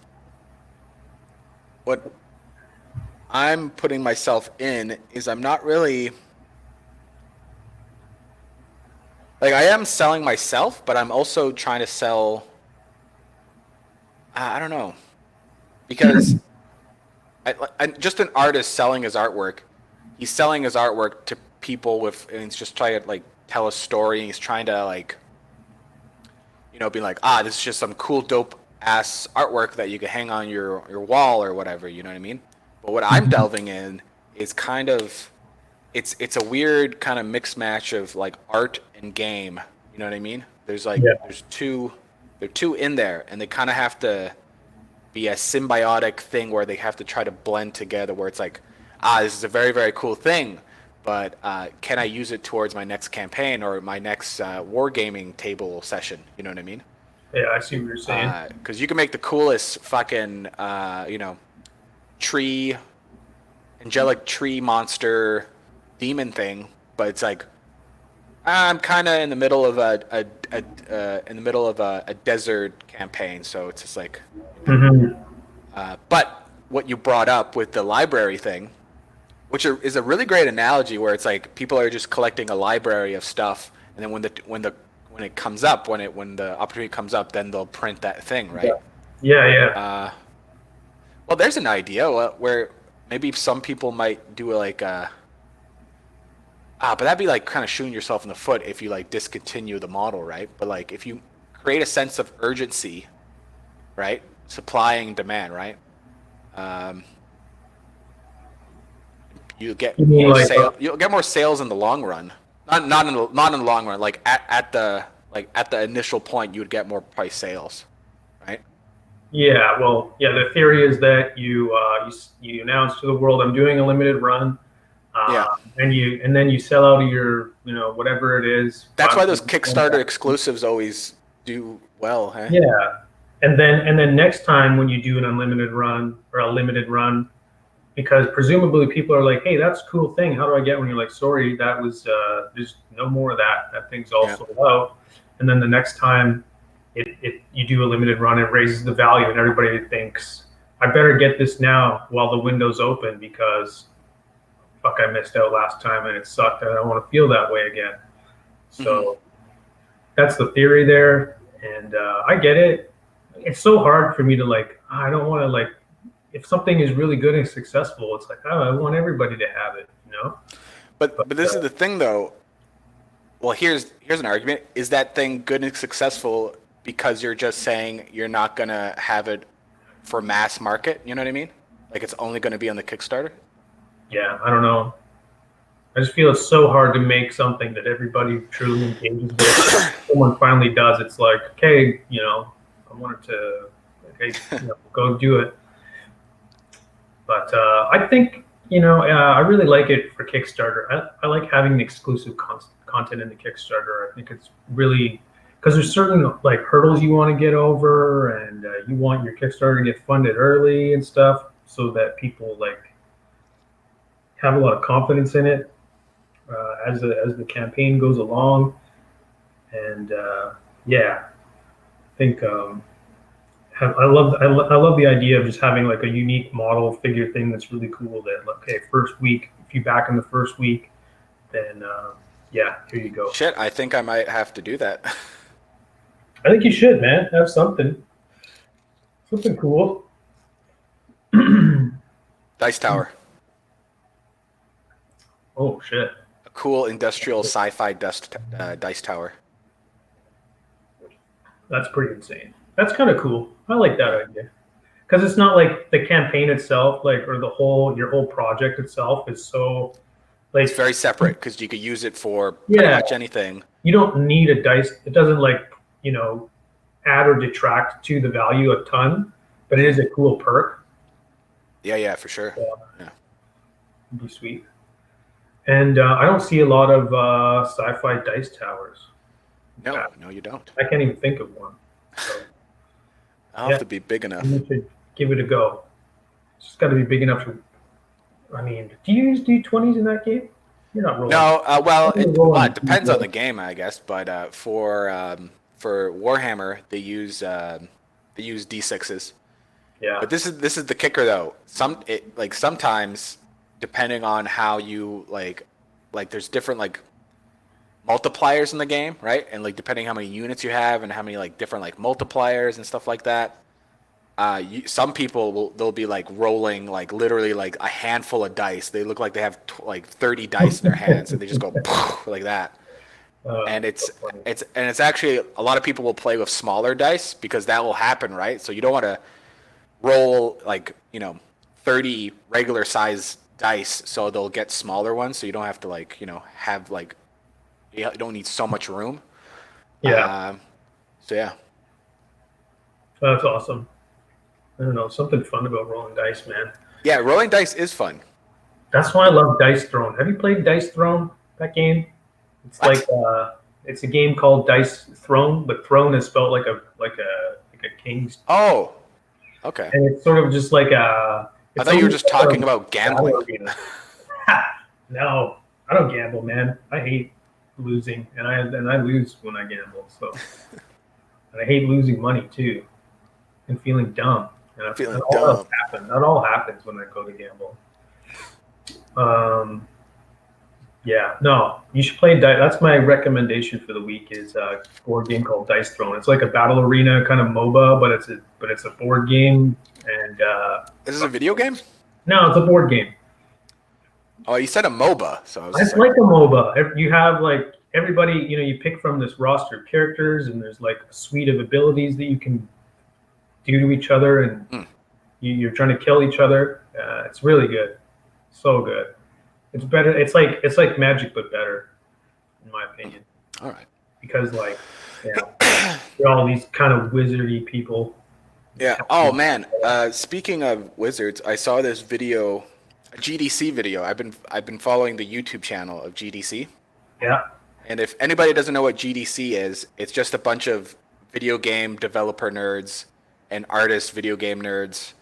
what I'm putting myself in is I'm not really like I am selling myself, but I'm also trying to sell. I don't know because I just an artist selling his artwork. He's selling his artwork to people with, and he's just trying to like tell a story. And he's trying to like be like, this is just some cool, dope ass artwork that you can hang on your wall or whatever. You know what I mean? But what I'm delving in is kind of it's a weird kind of mixed match of like art and game. You know what I mean? There's like Yeah. they're two in there, and they kind of have to be a symbiotic thing where they have to try to blend together. Where it's like, this is a very very cool thing, but can I use it towards my next campaign or my next wargaming table session? You know what I mean? Yeah, I see what you're saying. Because you can make the coolest fucking tree, angelic tree monster demon thing, but it's like I'm kind of in the middle of a desert campaign, so it's just like. Hmm. But what you brought up with the library thing, which is a really great analogy, where it's like people are just collecting a library of stuff, and then when it comes up, when the opportunity comes up, then they'll print that thing, right? Yeah, yeah. Well, there's an idea where maybe some people might do like but that'd be like kind of shooting yourself in the foot if you like discontinue the model, right? But like if you create a sense of urgency, right? Supply and demand, right? You get You mean more like, You'll get more sales in the long run. Not in the long run. Like at the initial point, you would get more price sales, right? yeah, well, yeah. The theory is that you announce to the world, I'm doing a limited run, Yeah. and then you sell out of your whatever it is. That's why those Kickstarter exclusives always do well, huh? Yeah, and then next time when you do an unlimited run or a limited run, because presumably people are like, hey, that's a cool thing. How do I get one? You're like, sorry, that was there's no more of that. That thing's all Yeah. sold out. And then the next time you do a limited run, it raises the value, and everybody thinks, I better get this now while the window's open because fuck, I missed out last time and it sucked, and I don't want to feel that way again. So that's the theory there, and I get it. It's so hard for me to like. I don't want to like. If something is really good and successful, it's like, oh, I want everybody to have it, you know. But this is the thing, though. Well, here's an argument. Is that thing good and successful because you're just saying you're not gonna have it for mass market? You know what I mean? Like it's only gonna be on the Kickstarter. Yeah, I don't know. I just feel it's so hard to make something that everybody truly engages with. Someone finally does. It's like, okay, I wanted to, okay, go do it. But I think, I really like it for Kickstarter. I like having the exclusive content in the Kickstarter. I think it's really because there's certain like hurdles you want to get over, and you want your Kickstarter to get funded early and stuff, so that people like have a lot of confidence in it as the campaign goes along. And yeah, I think. I love the idea of just having like a unique model figure thing that's really cool. That okay, first week, if you back in the first week, then yeah, here you go. Shit, I think I might have to do that. I think you should, man. Have something cool. Dice Tower, Oh shit, a cool industrial sci-fi dice tower. that's pretty insane. That's kind of cool. I like that idea because it's not like the campaign itself, like or your whole project itself is so like It's very separate because you could use it for pretty yeah. much anything. You don't need a dice. It doesn't like add or detract to the value a ton, but it is a cool perk. Yeah, for sure. Yeah. It'd be sweet. And I don't see a lot of sci-fi dice towers. No, you don't. I can't even think of one. So, I'll have to be big enough. you should give it a go. It's just got to be big enough to. I mean, do you use D20s in that game? You're not rolling. No, well, it depends on the game, I guess. But for for Warhammer, they use D6s. Yeah. But this is the kicker though. Sometimes, depending on how you like there's different like multipliers in the game, right? And like depending how many units you have and how many like different like multipliers and stuff like that. Some people they'll be like rolling like literally like a handful of dice. They look like they have like 30 dice in their hands, and they just go like that. And So funny. it's actually a lot of people will play with smaller dice because that will happen, right? So you don't want to roll like 30 regular size dice, so they'll get smaller ones. So you don't have to like have like you don't need so much room. Yeah. So yeah. That's awesome. I don't know, something fun about rolling dice, man. Yeah, rolling dice is fun. That's why I love Dice Throne. Have you played Dice Throne? That game? It's What? it's a game called Dice Throne, but throne is spelled like a king's. Oh, okay. And it's sort of just like a. I It's thought you were almost just like talking a about battle gambling. arena. No, I don't gamble, man. I hate losing, and I lose when I gamble. So, and I hate losing money too, and feeling dumb. And Feeling all dumb. that happens. That all happens when I go to gamble. Yeah, no, you should play Dice. That's my recommendation for the week. Is a board game called Dice Throne. It's like a battle arena kind of MOBA, but it's a board game. And This is a video game? no, it's a board game. Oh, you said a MOBA, so I was It's just like a MOBA. You have like everybody, you pick from this roster of characters, and there's like a suite of abilities that you can do to each other, and you're trying to kill each other. It's really good, so good. It's better. It's like Magic, but better, in my opinion. all right. Because you're all these kind of wizardy people. Yeah. Oh man. Speaking of wizards, I saw this video, a GDC video. I've been following the YouTube channel of GDC. Yeah. And if anybody doesn't know what GDC is, it's just a bunch of video game developer nerds and artists, video game nerds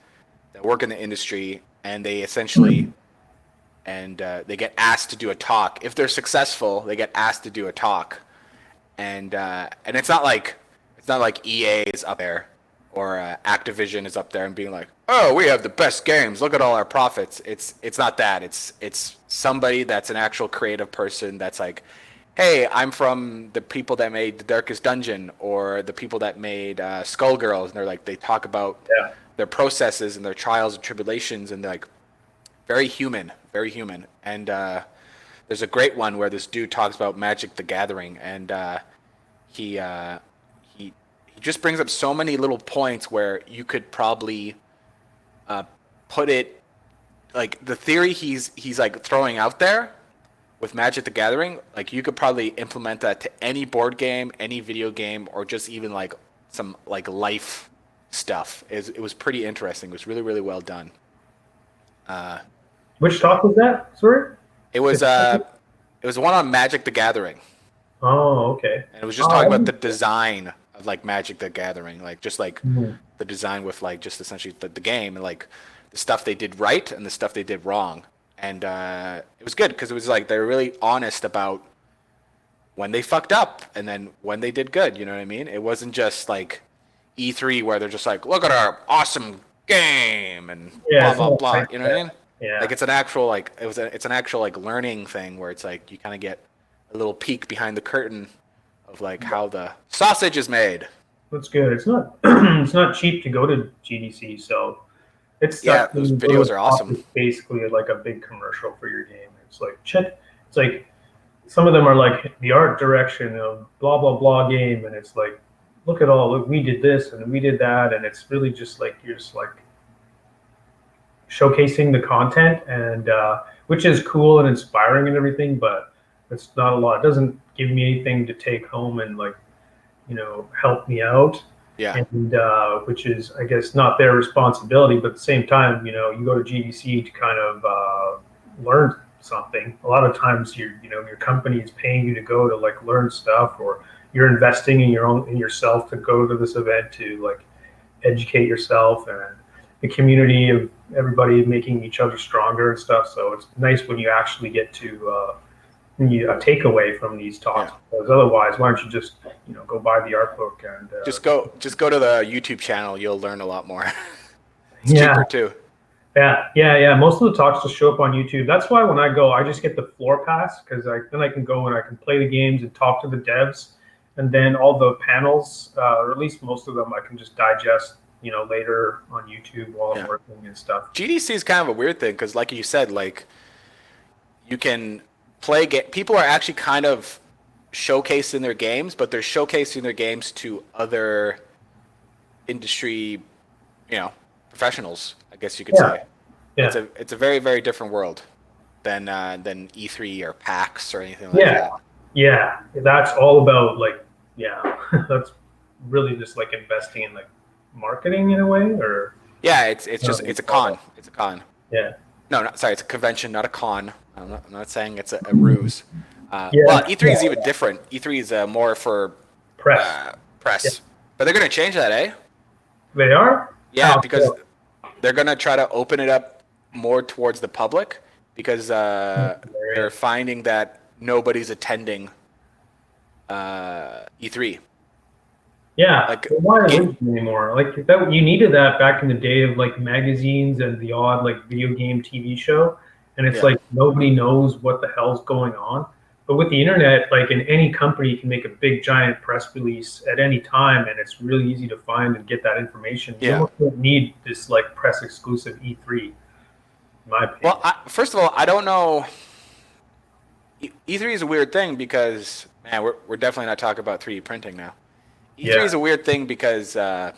that work in the industry, and they essentially they get asked to do a talk. If they're successful, they get asked to do a talk, and it's not like EA is up there or Activision is up there and being like, oh, we have the best games. Look at all our profits. It's not that. It's somebody that's an actual creative person that's like, hey, I'm from the people that made The Darkest Dungeon or the people that made Skullgirls, and they talk about their processes and their trials and tribulations, and they're like very human. And there's a great one where this dude talks about Magic the Gathering, and he just brings up so many little points where you could probably put it, like the theory he's like throwing out there with Magic the Gathering, like you could probably implement that to any board game, any video game, or just even like some like life stuff. It was pretty interesting. It was really, really well done. Which talk was that? Sorry. It was one on Magic the Gathering, Oh, okay. and it was just talking about the design of like Magic the Gathering, like just like the design with like just essentially the game and like the stuff they did right and the stuff they did wrong. And it was good because it was like they were really honest about when they fucked up and then when they did good. You know what I mean? It wasn't just like E3 where they're just like, look at our awesome game and blah blah blah. Like You know what I mean? Yeah. Like it's an actual like it's an actual like learning thing where it's like you kind of get a little peek behind the curtain of like how the sausage is made. That's good. It's not it's not cheap to go to GDC, so it's Those videos are awesome. It's basically like a big commercial for your game. It's like it's like some of them are like the art direction of blah blah blah game, and it's like look we did this and we did that, and it's really just like you're just like showcasing the content, and which is cool and inspiring and everything, but it's not a lot. It doesn't give me anything to take home and like help me out. Yeah. And which is, I guess, not their responsibility, but at the same time, you go to GDC to kind of learn something. A lot of times, your company is paying you to go to like learn stuff, or you're investing in yourself to go to this event to like educate yourself, and the community of everybody making each other stronger and stuff. So it's nice when you actually get to a takeaway from these talks. Yeah. Because otherwise, why don't you just go buy the art book and Just go to the YouTube channel. You'll learn a lot more. It's yeah. cheaper too. Yeah. Most of the talks just show up on YouTube. That's why when I go, I just get the floor pass because then I can go and I can play the games and talk to the devs, and then all the panels, or at least most of them, I can just digest, later on YouTube while I'm working and stuff. GDC is kind of a weird thing because, like you said, like you can play. People are actually kind of showcasing their games, but they're showcasing their games to other industry, professionals, I guess you could say. Yeah. It's a very, very different world than E3 or PAX or anything like that. Yeah. That's all about that's really just like investing in like marketing in a way, or it's a con. It's a con. Yeah. No, sorry, it's a convention, not a con. I'm not saying it's a ruse. Well, E3 is even different. E3 is more for press. But they're going to change that, eh? They are? Yeah, because they're going to try to open it up more towards the public because they're finding that nobody's attending E3. Yeah, like, why isn't it anymore? Like you needed that back in the day of like magazines and the odd like video game TV show, and it's like nobody knows what the hell's going on. But with the internet, like in any company, you can make a big giant press release at any time, and it's really easy to find and get that information. You don't need this like press exclusive E3, in my opinion. Well, first of all, I don't know. E3 is a weird thing because we're definitely not talking about 3D printing now. E3 is a weird thing because it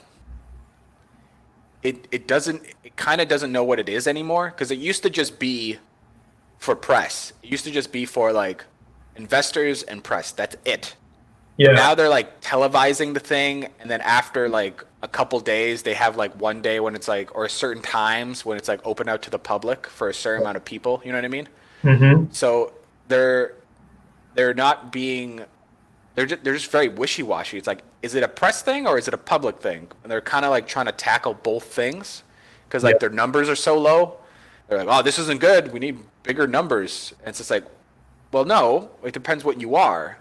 kind of doesn't know what it is anymore, because it used to just be for press. It used to just be for like investors and press. That's it. Yeah. But now they're like televising the thing, and then after like a couple days, they have like one day when it's like, or certain times when it's like open out to the public for a certain amount of people. You know what I mean? Mm-hmm. So they're not being. They're just very wishy-washy. It's like, is it a press thing or is it a public thing? And they're kind of like trying to tackle both things because like their numbers are so low. They're like, oh, this isn't good. We need bigger numbers. And it's just like, well, no, it depends what you are.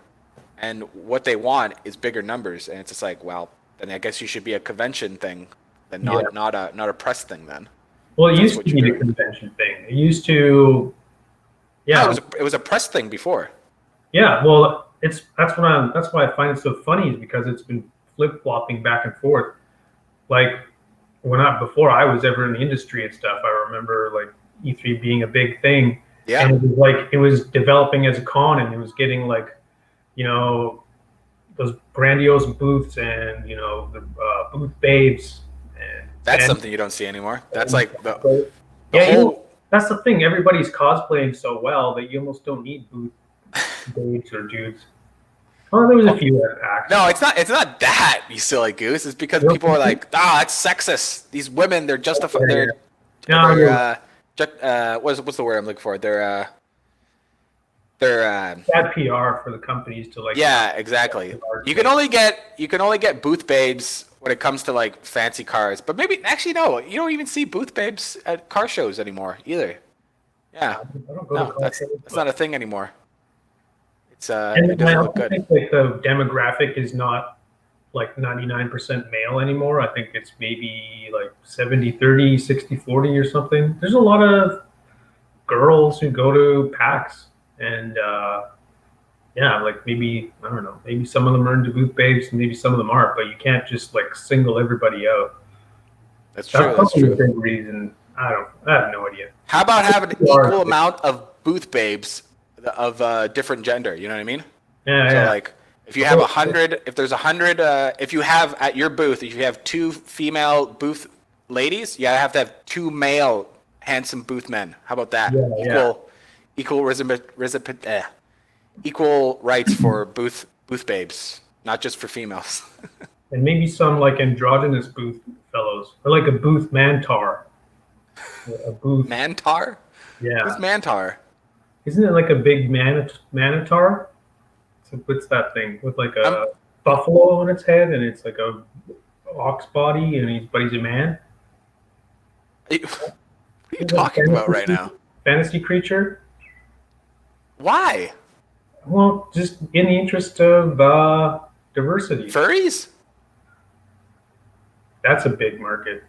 And what they want is bigger numbers. And it's just like, well, then I guess you should be a convention thing, then not a press thing then. Well, it used to be a convention thing. It used to, No, it was a press thing before. Yeah, well, that's why I find it so funny, is because it's been flip-flopping back and forth. Like before I was ever in the industry and stuff, I remember like E3 being a big thing. Yeah. And it was like it was developing as a con, and it was getting like, those grandiose booths and the booth babes. That's something you don't see anymore. That's like the whole. That's the thing. Everybody's cosplaying so well that you almost don't need booth babes or dudes. Oh, there was a few at PAX. No, it's not that, you silly goose. It's because people are like, it's sexist. These women, they're justified. What's the word I'm looking for? They're bad PR for the companies to like. Yeah, exactly. You can only get booth babes when it comes to like fancy cars, but maybe actually no, you don't even see booth babes at car shows anymore either. Yeah, that's not a thing anymore. It doesn't look good. I think like the demographic is not like 99% male anymore. I think it's maybe like 70-30, 60-40 or something. There's a lot of girls who go to PAX, and like maybe, I don't know, maybe some of them are into booth babes and maybe some of them aren't, but you can't just like single everybody out. That's true. That's probably a big reason. I have no idea. How about having an equal amount of booth babes of different gender, you know what I mean? Yeah. So like, if you have 100, if there's 100, if you have at your booth, if you have 2 female booth ladies, you have to have 2 male handsome booth men. How about that? Equal rights for booth babes, not just for females. And maybe some like androgynous booth fellows, or like a booth mantar. A booth mantar? Yeah. Who's mantar? Isn't it like a big manitar? So what's that thing with like a buffalo on its head, and it's like a ox body, and he's a man? What are you talking about right now? Fantasy creature? Why? Well, just in the interest of diversity. Furries? That's a big market.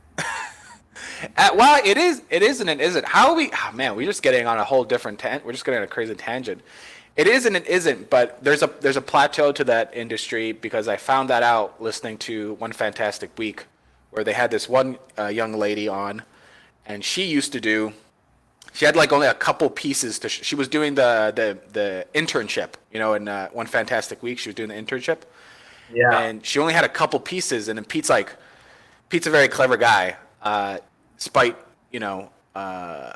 Well, it is. It is and it isn't. How are we? Oh, man, we're just getting on a whole different We're just getting on a crazy tangent. It is and it isn't, but there's a plateau to that industry because I found that out listening to One Fantastic Week, where they had this one young lady on, and she used to do. She had like only a couple pieces to. She was doing the internship, in One Fantastic Week. She was doing the internship, Yeah. and she only had a couple pieces. And then Pete's a very clever guy, despite the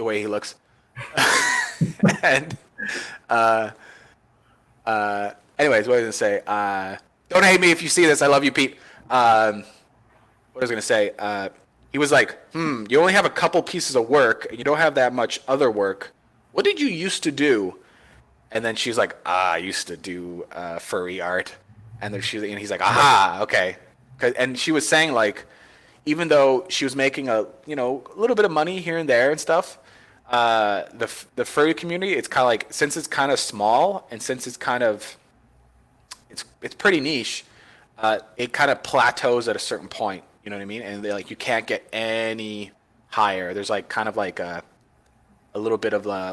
way he looks. And anyways, what was I gonna say? Don't hate me if you see this. I love you, Pete. What was I gonna say? He was like, you only have a couple pieces of work, and you don't have that much other work. What did you used to do? And then she's like, I used to do furry art. And then he's like, aha, okay. And she was saying like, even though she was making a little bit of money here and there and stuff, the furry community, it's kind of like, since it's kind of small and since it's kind of it's pretty niche, it kind of plateaus at a certain point. You know what I mean? And you can't get any higher. There's like kind of like a little bit of a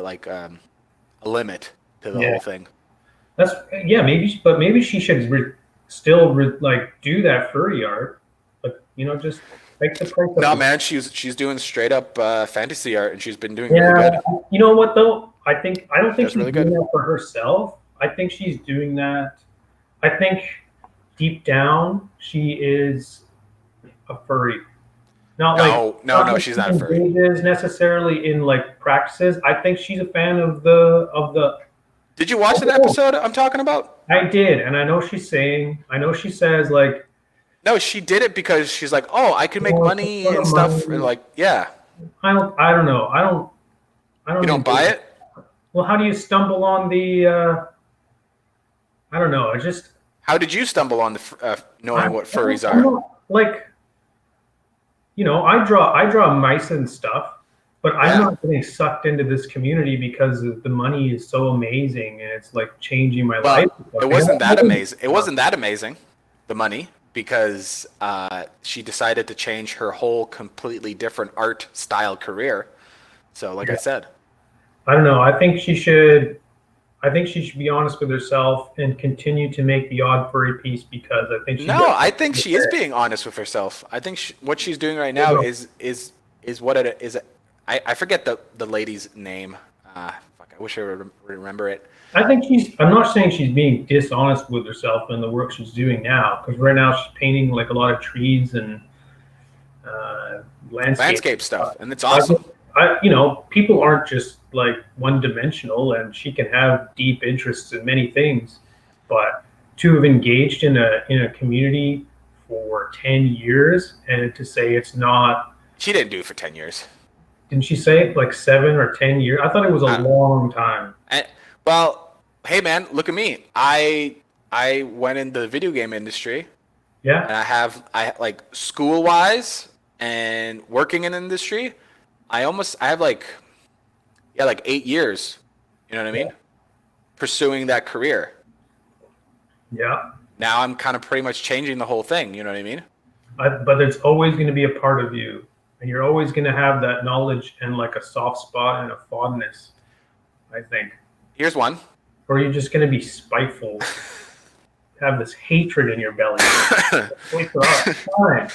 limit to the whole thing. That's yeah. Maybe she should still like do that furry art, but just like the price. No, man, she's doing straight up fantasy art, and she's been doing Yeah, really good. you know what though? I don't think That's she's really doing good. that for herself. I think she's doing that. I think deep down she is a furry. Not like No, she's she not a furry. engages necessarily in like practices. I think she's a fan of the. Did you watch that Oh, episode I'm talking about? I did, and I know she says like, No, she did it because she's like, oh, I can make oh, it's money for and stuff, and money. like, yeah. I don't know. I don't You don't buy engage. it? Well, how do you stumble on the? I don't know. I just How did you stumble on knowing what furries I'm are? not, like I draw mice and stuff, but I'm Yeah. not getting sucked into this community because the money is so amazing and it's like changing my life. Well, it wasn't that amazing. It wasn't that amazing, the money, because she decided to change her whole completely different art style career. So, like I said, I don't know. I think she should. I think she should be honest with herself and continue to make the odd furry piece because I think she no, does. I think she is being honest with herself. I think what she's doing right now is what it is. I forget the lady's name. Fuck, I wish I would remember it. I think she's. I'm not saying she's being dishonest with herself in the work she's doing now, because right now she's painting like a lot of trees and Landscape stuff, and it's awesome. People aren't just like one dimensional, and she can have deep interests in many things. But to have engaged in a community for 10 years and to say it's not. She didn't do it for 10 years. Didn't she say like 7 or 10 years? I thought it was a long time. Well, hey man, look at me. I went in the video game industry, Yeah. and I like school wise and working in industry. I have like 8 years. You know what I mean? Pursuing that career. Yeah. Now I'm kind of pretty much changing the whole thing. You know what I mean? But it's always going to be a part of you, and you're always going to have that knowledge and like a soft spot and a fondness, I think. Here's one. Or you're just going to be spiteful, have this hatred in your belly. Wait for all time.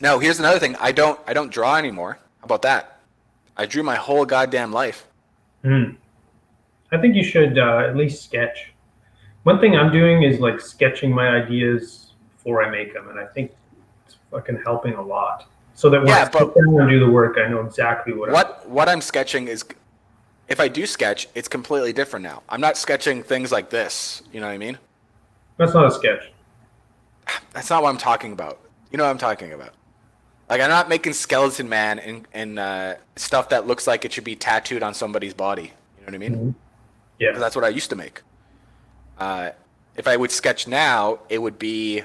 No, here's another thing. I don't draw anymore. How about that? I drew my whole goddamn life. I think you should at least sketch. One thing I'm doing is like sketching my ideas before I make them, and I think it's fucking helping a lot. So that when I sit down and do the work, I know exactly what I'm sketching is. If I do sketch, it's completely different now. I'm not sketching things like this. You know what I mean? That's not a sketch. That's not what I'm talking about. You know what I'm talking about. Like, I'm not making Skeleton Man and stuff that looks like it should be tattooed on somebody's body. You know what I mean? Mm-hmm. Yeah. Because that's what I used to make. If I would sketch now, it would be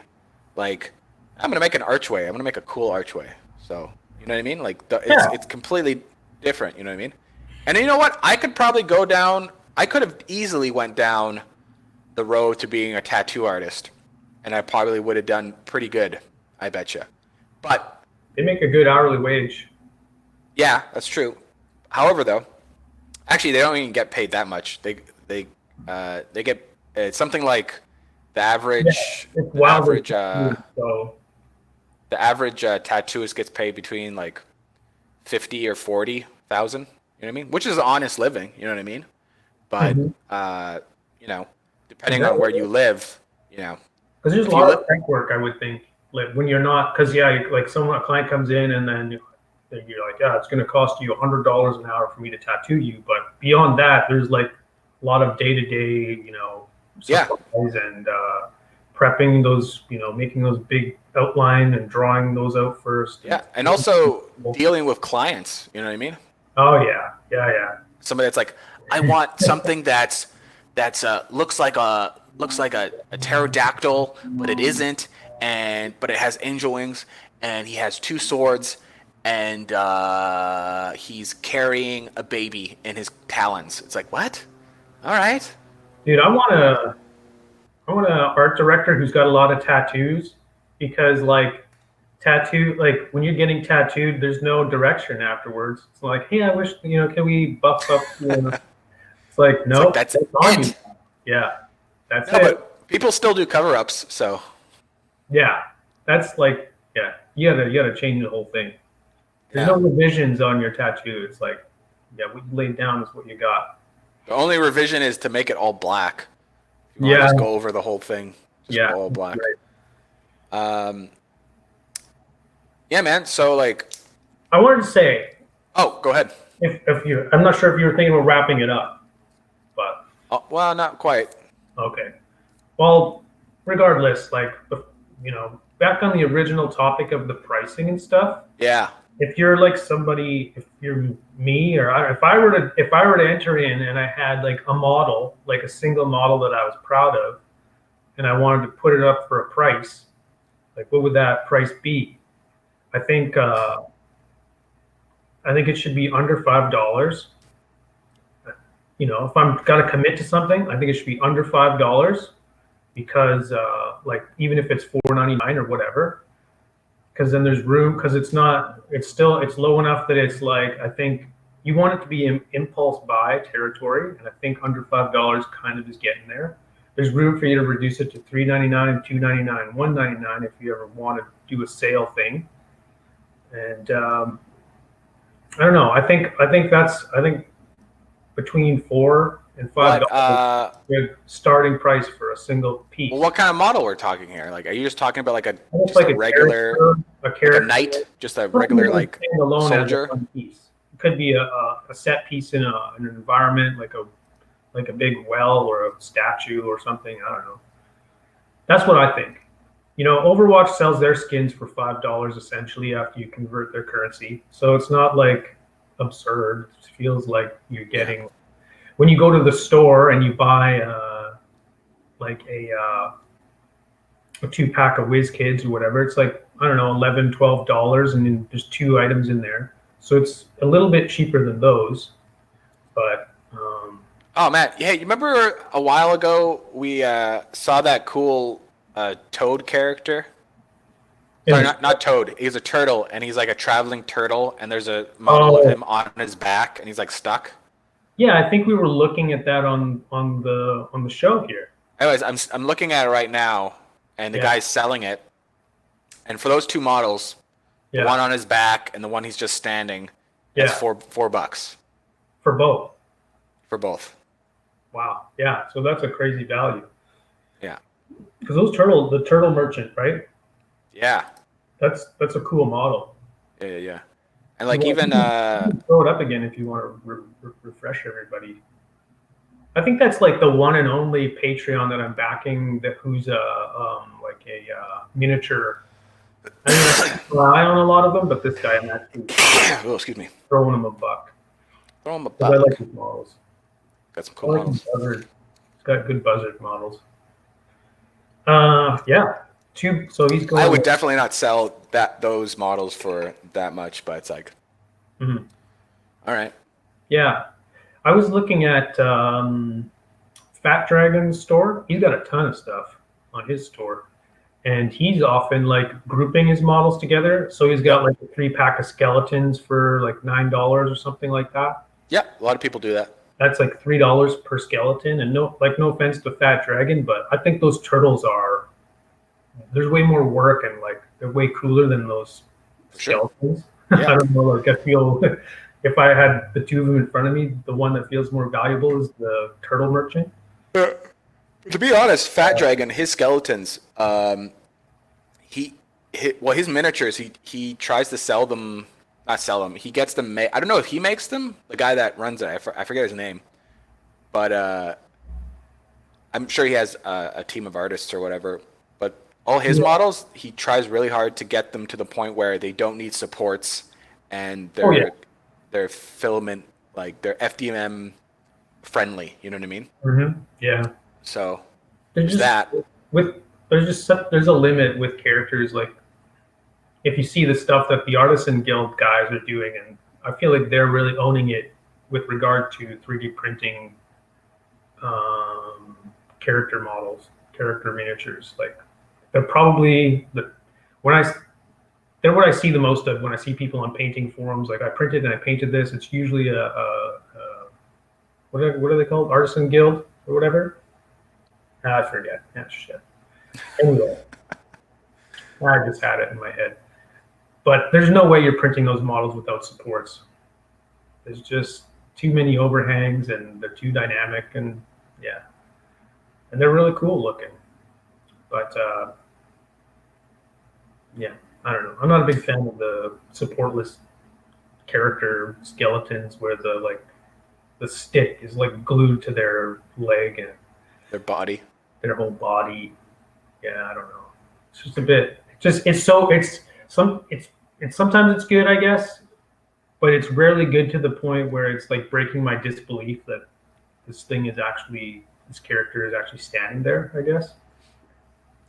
like, I'm going to make an archway. I'm going to make a cool archway. So, you know what I mean? Like, it's completely different. You know what I mean? And you know what? I could probably go down. I could have easily went down the road to being a tattoo artist, and I probably would have done pretty good. I bet you. But They make a good hourly wage. yeah, that's true. However, though, actually, they don't even get paid that much. They get it's something like the Yeah, average it's the wildly average so the average tattooist gets paid between like 50 or 40,000. You know what I mean? Which is honest living. You know what I mean? But mhm. you know, depending on where you live, you know, Because there's a if you lot live, of tech work, I would think. Like when you're not, because yeah, like a client comes in and then you're like, yeah, it's going to cost you $100 an hour for me to tattoo you. But beyond that, there's like a lot of day to day, yeah, supplies and prepping those, making those big outline and drawing those out first. yeah, and also dealing with clients. You know what I mean? Oh yeah, yeah. Somebody that's like, I want something that's looks like a pterodactyl, but it isn't, but it has angel wings, and he has two swords, and he's carrying a baby in his talons. It's like, what? All right. Dude, I want a art director who's got a lot of tattoos because like when you're getting tattooed, there's no direction afterwards. It's like, hey, I wish can we buff up? It's like It's like nope, that's that's on you. it. Yeah, that's No, it. but people still do cover-ups, so Yeah, that's like yeah. You gotta change the whole thing. There's yeah. no revisions on your tattoo. It's like yeah, what you laid down is what you got. The only revision is to make it all black. If you want to Yeah, just go over the whole thing, just yeah, go all black. right. Yeah, man. So like, I wanted to say oh, go ahead. if you, I'm not sure if you were thinking about wrapping it up, but Oh, well, not quite. okay. Well, regardless, like back on the original topic of the pricing and stuff. Yeah. If you're like somebody, if you're me, or if I were to enter in and I had like a model, like a single model that I was proud of, and I wanted to put it up for a price, like what would that price be? I think it should be under $5. If I'm gonna commit to something, I think it should be under $5 because like even if it's $4.99 or whatever, because then there's room because it's low enough that it's like I think you want it to be in impulse buy territory, and I think under $5 kind of is getting there. There's room for you to reduce it to $3.99, $2.99, $1.99 if you ever want to do a sale thing. And I don't know. I think between $4 and $5 good starting price for a single piece. Well, what kind of model we're talking here? Like, are you just talking about like a Almost just like a regular, like a knight, just a regular like soldier? As a piece. It could be a set piece in an environment like a big well or a statue or something. I don't know. That's what I think. Overwatch sells their skins for $5 essentially after you convert their currency. So it's not like absurd. It feels like you're getting when you go to the store and you buy like a 2-pack of Whiz Kids or whatever. It's like I don't know, $11, $12, and then there's 2 items in there. So it's a little bit cheaper than those, but. Oh man, yeah. You remember a while ago we saw that cool Toad character? Sorry, not Toad. He's a turtle, and he's like a traveling turtle, and there's a model of him on his back, and he's like stuck. Yeah, I think we were looking at that on the show here. Anyways, I'm looking at it right now, and the guy's selling it. And for those 2 models, the one on his back and the one he's just standing, it's $4 for both. For both. Wow. Yeah. So that's a crazy value. Yeah. Because the turtle merchant, right? Yeah. That's a cool model. Yeah. And like even throw it up again if you want to refresh everybody. I think that's like the one and only Patreon that I'm backing who's like a miniature. I mean, I rely on a lot of them, but this guy I'm actually excuse me. Throwing him a buck. Throw him a buck. I like his models. Got some cool models. He's got good buzzard models. Yeah. So he's going. I would definitely not sell those models for that much, but it's like, mm-hmm. All right. Yeah. I was looking at Fat Dragon's store. He's got a ton of stuff on his store. And he's often like grouping his models together. So he's got Yep. like a 3 pack of skeletons for like $9 or something like that. Yeah, a lot of people do that. That's like $3 per skeleton. And no, like no offense to Fat Dragon, but I think those turtles are there's way more work and like they're way cooler than those For sure. skeletons. Yeah. I don't know. Like I feel if I had the two of them in front of me, the one that feels more valuable is the turtle merchant. Uh, to be honest, Fat Dragon, his skeletons, his miniatures, he tries to sell them, not sell them. He gets them made. I don't know if he makes them. The guy that runs it, I forget his name, but I'm sure he has a team of artists or whatever. But all his Yeah. models, he tries really hard to get them to the point where they don't need supports, and Oh yeah. they're filament, like they're FDM friendly. You know what I mean? Yeah. So There's there's just that. with there's a limit with characters. Like if you see the stuff that the Artisan Guild guys are doing, and I feel like they're really owning it with regard to 3D printing um, character models, character miniatures. Like they're probably the when I they're what I see the most of when I see people on painting forums. Like I printed and I painted this. It's usually a what are they called? Artisan Guild or whatever. I forget. Yeah, shit. Anyway, I just had it in my head. But there's no way you're printing those models without supports. There's just too many overhangs and they're too dynamic and yeah. And they're really cool looking. But yeah, I don't know. I'm not a big fan of the supportless character skeletons where the stick is like glued to their leg and Their body. their whole body. Yeah, I don't know. It's just a bit. It's sometimes it's good, I guess, but it's rarely good to the point where it's like breaking my disbelief that this character is actually standing there. I guess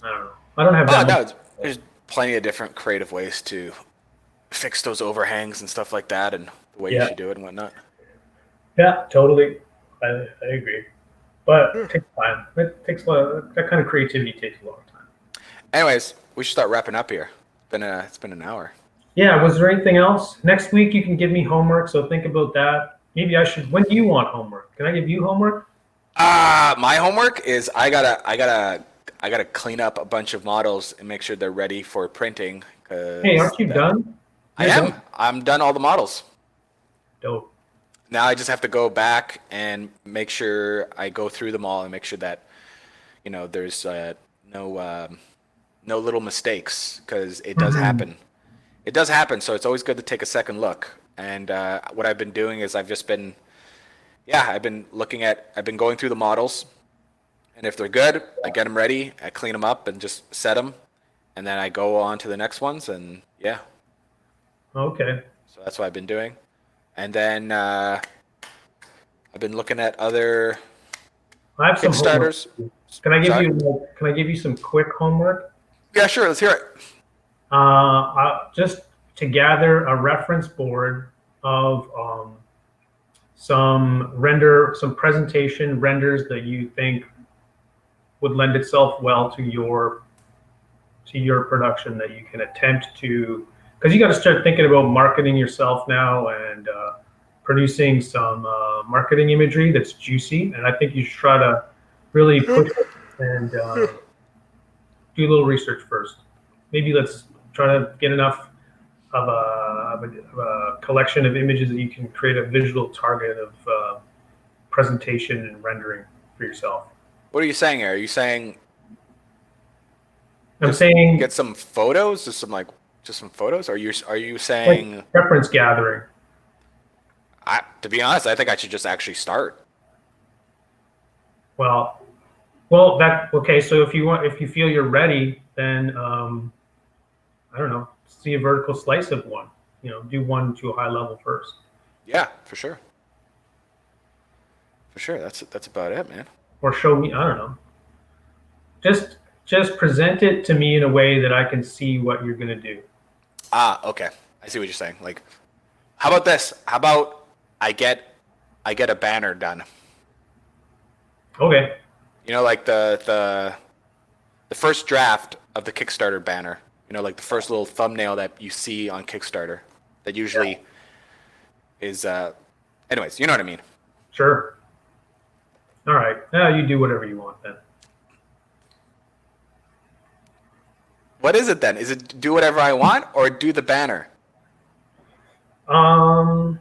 I don't know. I don't have Oh that no, much. there's plenty of different creative ways to fix those overhangs and stuff like that, and the way you Yeah, should do it and whatnot. yeah, totally. I agree, but it takes time. It takes a lot. That kind of creativity takes a long time. Anyways, we should start wrapping up here. It's been an hour. Yeah. Was there anything else? Next week you can give me homework, so think about that. Maybe I should. When do you want homework? Can I give you homework? My homework is I gotta clean up a bunch of models and make sure they're ready for printing. Hey, aren't you done? I You're am. done? I'm done all the models. Dope. Now I just have to go back and make sure I go through them all and make sure that there's no little mistakes because it does happen. It does happen, so it's always good to take a second look. And what I've been doing is I've been going through the models, and if they're good, I get them ready, I clean them up, and just set them, and then I go on to the next ones, and yeah, Okay. so that's what I've been doing. And then I've been looking at other I have some homework. Kickstarters. Sorry? Can I give you some quick homework? Yeah, sure. Let's hear it. Just to gather a reference board of some presentation renders that you think would lend itself well to your production that you can attempt to, because you got to start thinking about marketing yourself now and producing some marketing imagery that's juicy. And I think you should try to really push it and do a little research first. Maybe let's try to get enough of a collection of images that you can create a visual target of presentation and rendering for yourself. What are you saying here? Are you saying I'm saying get some photos, just some photos? Or are you saying? like reference gathering. To be honest, I think I should just actually start. Well, okay. So if you feel you're ready, then I don't know, see a vertical slice of one. Do one to a high level first. Yeah, for sure. For sure. That's about it, man. Or show me. I don't know. Just present it to me in a way that I can see what you're gonna do. Okay. I see what you're saying. Like, how about this? How about I get I get a banner done. Okay. You know, like the first draft of the Kickstarter banner. You know, like the first little thumbnail that you see on Kickstarter. That usually is. Anyways, you know what I mean. Sure. All right. Now you do whatever you want then. What is it then? Is it do whatever I want or do the banner? No,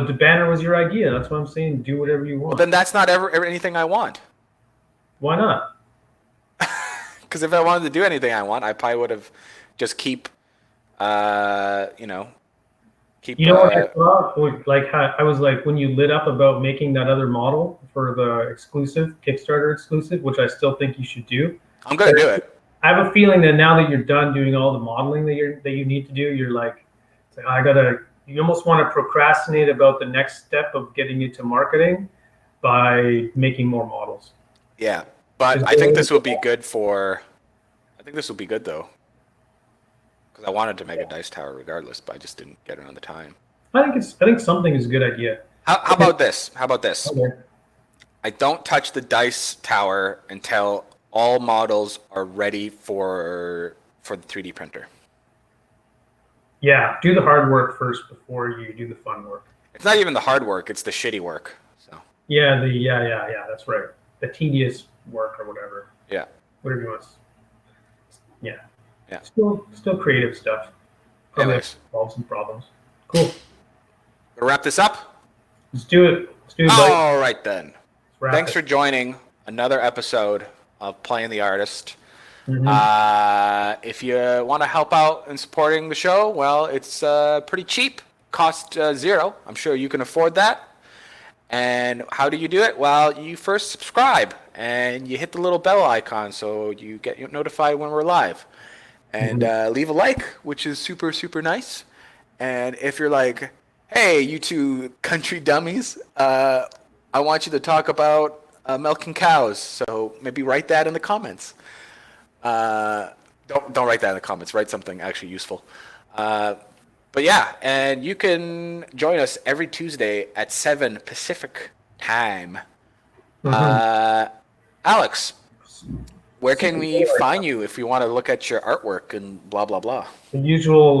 the banner was your idea. That's what I'm saying. Do whatever you want. Well, then that's not ever anything I want. Why not? Because if I wanted to do anything I want, I probably would have just keep. You know what I thought? Like how I was like when you lit up about making that other model for the exclusive Kickstarter exclusive, which I still think you should do. I'm gonna do it. I have a feeling that now that you're done doing all the modeling that you need to do, you're like, you almost want to procrastinate about the next step of getting into marketing by making more models. Yeah, but I think this will be good I think this will be good though, because I wanted to make a dice tower regardless, but I just didn't get around the time. I think something is a good idea. How about this? Okay. I don't touch the dice tower until all models are ready for the 3D printer. Yeah, do the hard work first before you do the fun work. It's not even the hard work; it's the shitty work. So. Yeah, that's right. The tedious work or whatever. Yeah. Whatever you want. Yeah. Yeah. Still creative stuff. Probably solve some problems. Cool. We'll wrap this up. Let's do it. All right then. Thanks it. for joining another episode of Playing the Artist. Mm-hmm. If you want to help out in supporting the show, well, it's pretty cheap. Cost $0. I'm sure you can afford that. And how do you do it? Well, you first subscribe and you hit the little bell icon so you get notified when we're live. And leave a like, which is super, super nice. And if you're like, hey, you two country dummies, I want you to talk about milking cows. So maybe write that in the comments. Don't write that in the comments. Write something actually useful. But yeah, and you can join us every Tuesday at 7 Pacific time. Alex, where can we find you if you want to look at your artwork and blah, blah, blah? The usual,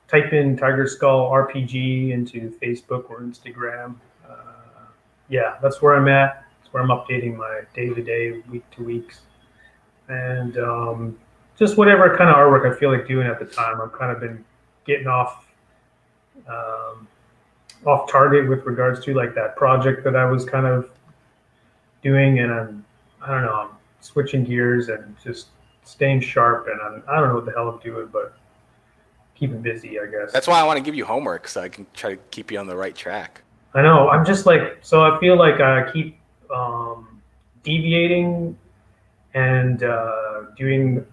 type in Tiger Skull RPG into Facebook or Instagram. Yeah, that's where I'm at. That's where I'm updating my day-to-day, week-to-weeks. And just whatever kind of artwork I feel like doing at the time. I've kind of been getting off target with regards to like that project that I was kind of doing, and I'm switching gears and just staying sharp, and I don't know what the hell I'm doing, but keeping busy, I guess. That's why I want to give you homework so I can try to keep you on the right track. I know. I'm just like, so I feel like I keep deviating and doing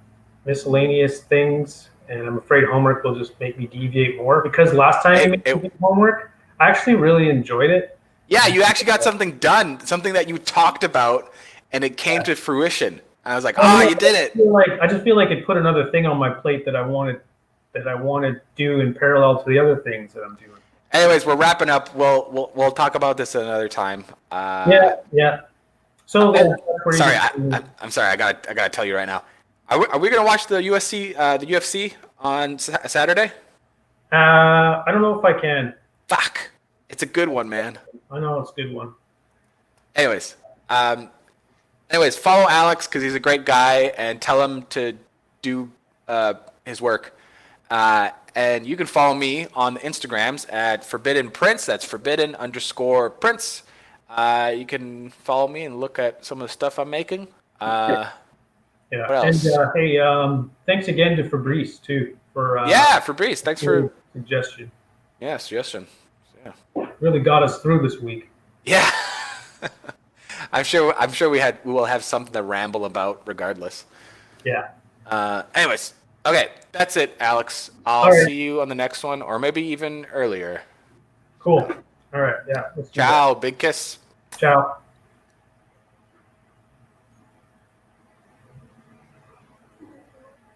miscellaneous things, and I'm afraid homework will just make me deviate more, because last time I made homework, I actually really enjoyed it. Yeah, you actually got something done, something that you talked about, and it came to fruition. I was like, you did it. I just feel like it put another thing on my plate that I wanted to do in parallel to the other things that I'm doing. Anyways, we're wrapping up. We'll talk about this another time. Yeah. So sorry, I'm sorry. I gotta tell you right now. Are we gonna watch the UFC on Saturday? I don't know if I can. Fuck, it's a good one, man. I know it's a good one. Anyways, follow Alex because he's a great guy, and tell him to do his work. And you can follow me on the Instagrams at Forbidden Prince. That's Forbidden_Prince. You can follow me and look at some of the stuff I'm making. Yeah. What else? And hey, thanks again to Fabrice too for Fabrice. Thanks for suggestion. Yeah, suggestion. Yeah. Really got us through this week. Yeah. I'm sure we will have something to ramble about regardless. Yeah. Anyways, okay, that's it, Alex. I'll see you on the next one, or maybe even earlier. Cool. All right. Yeah. Ciao. Big kiss. Ciao.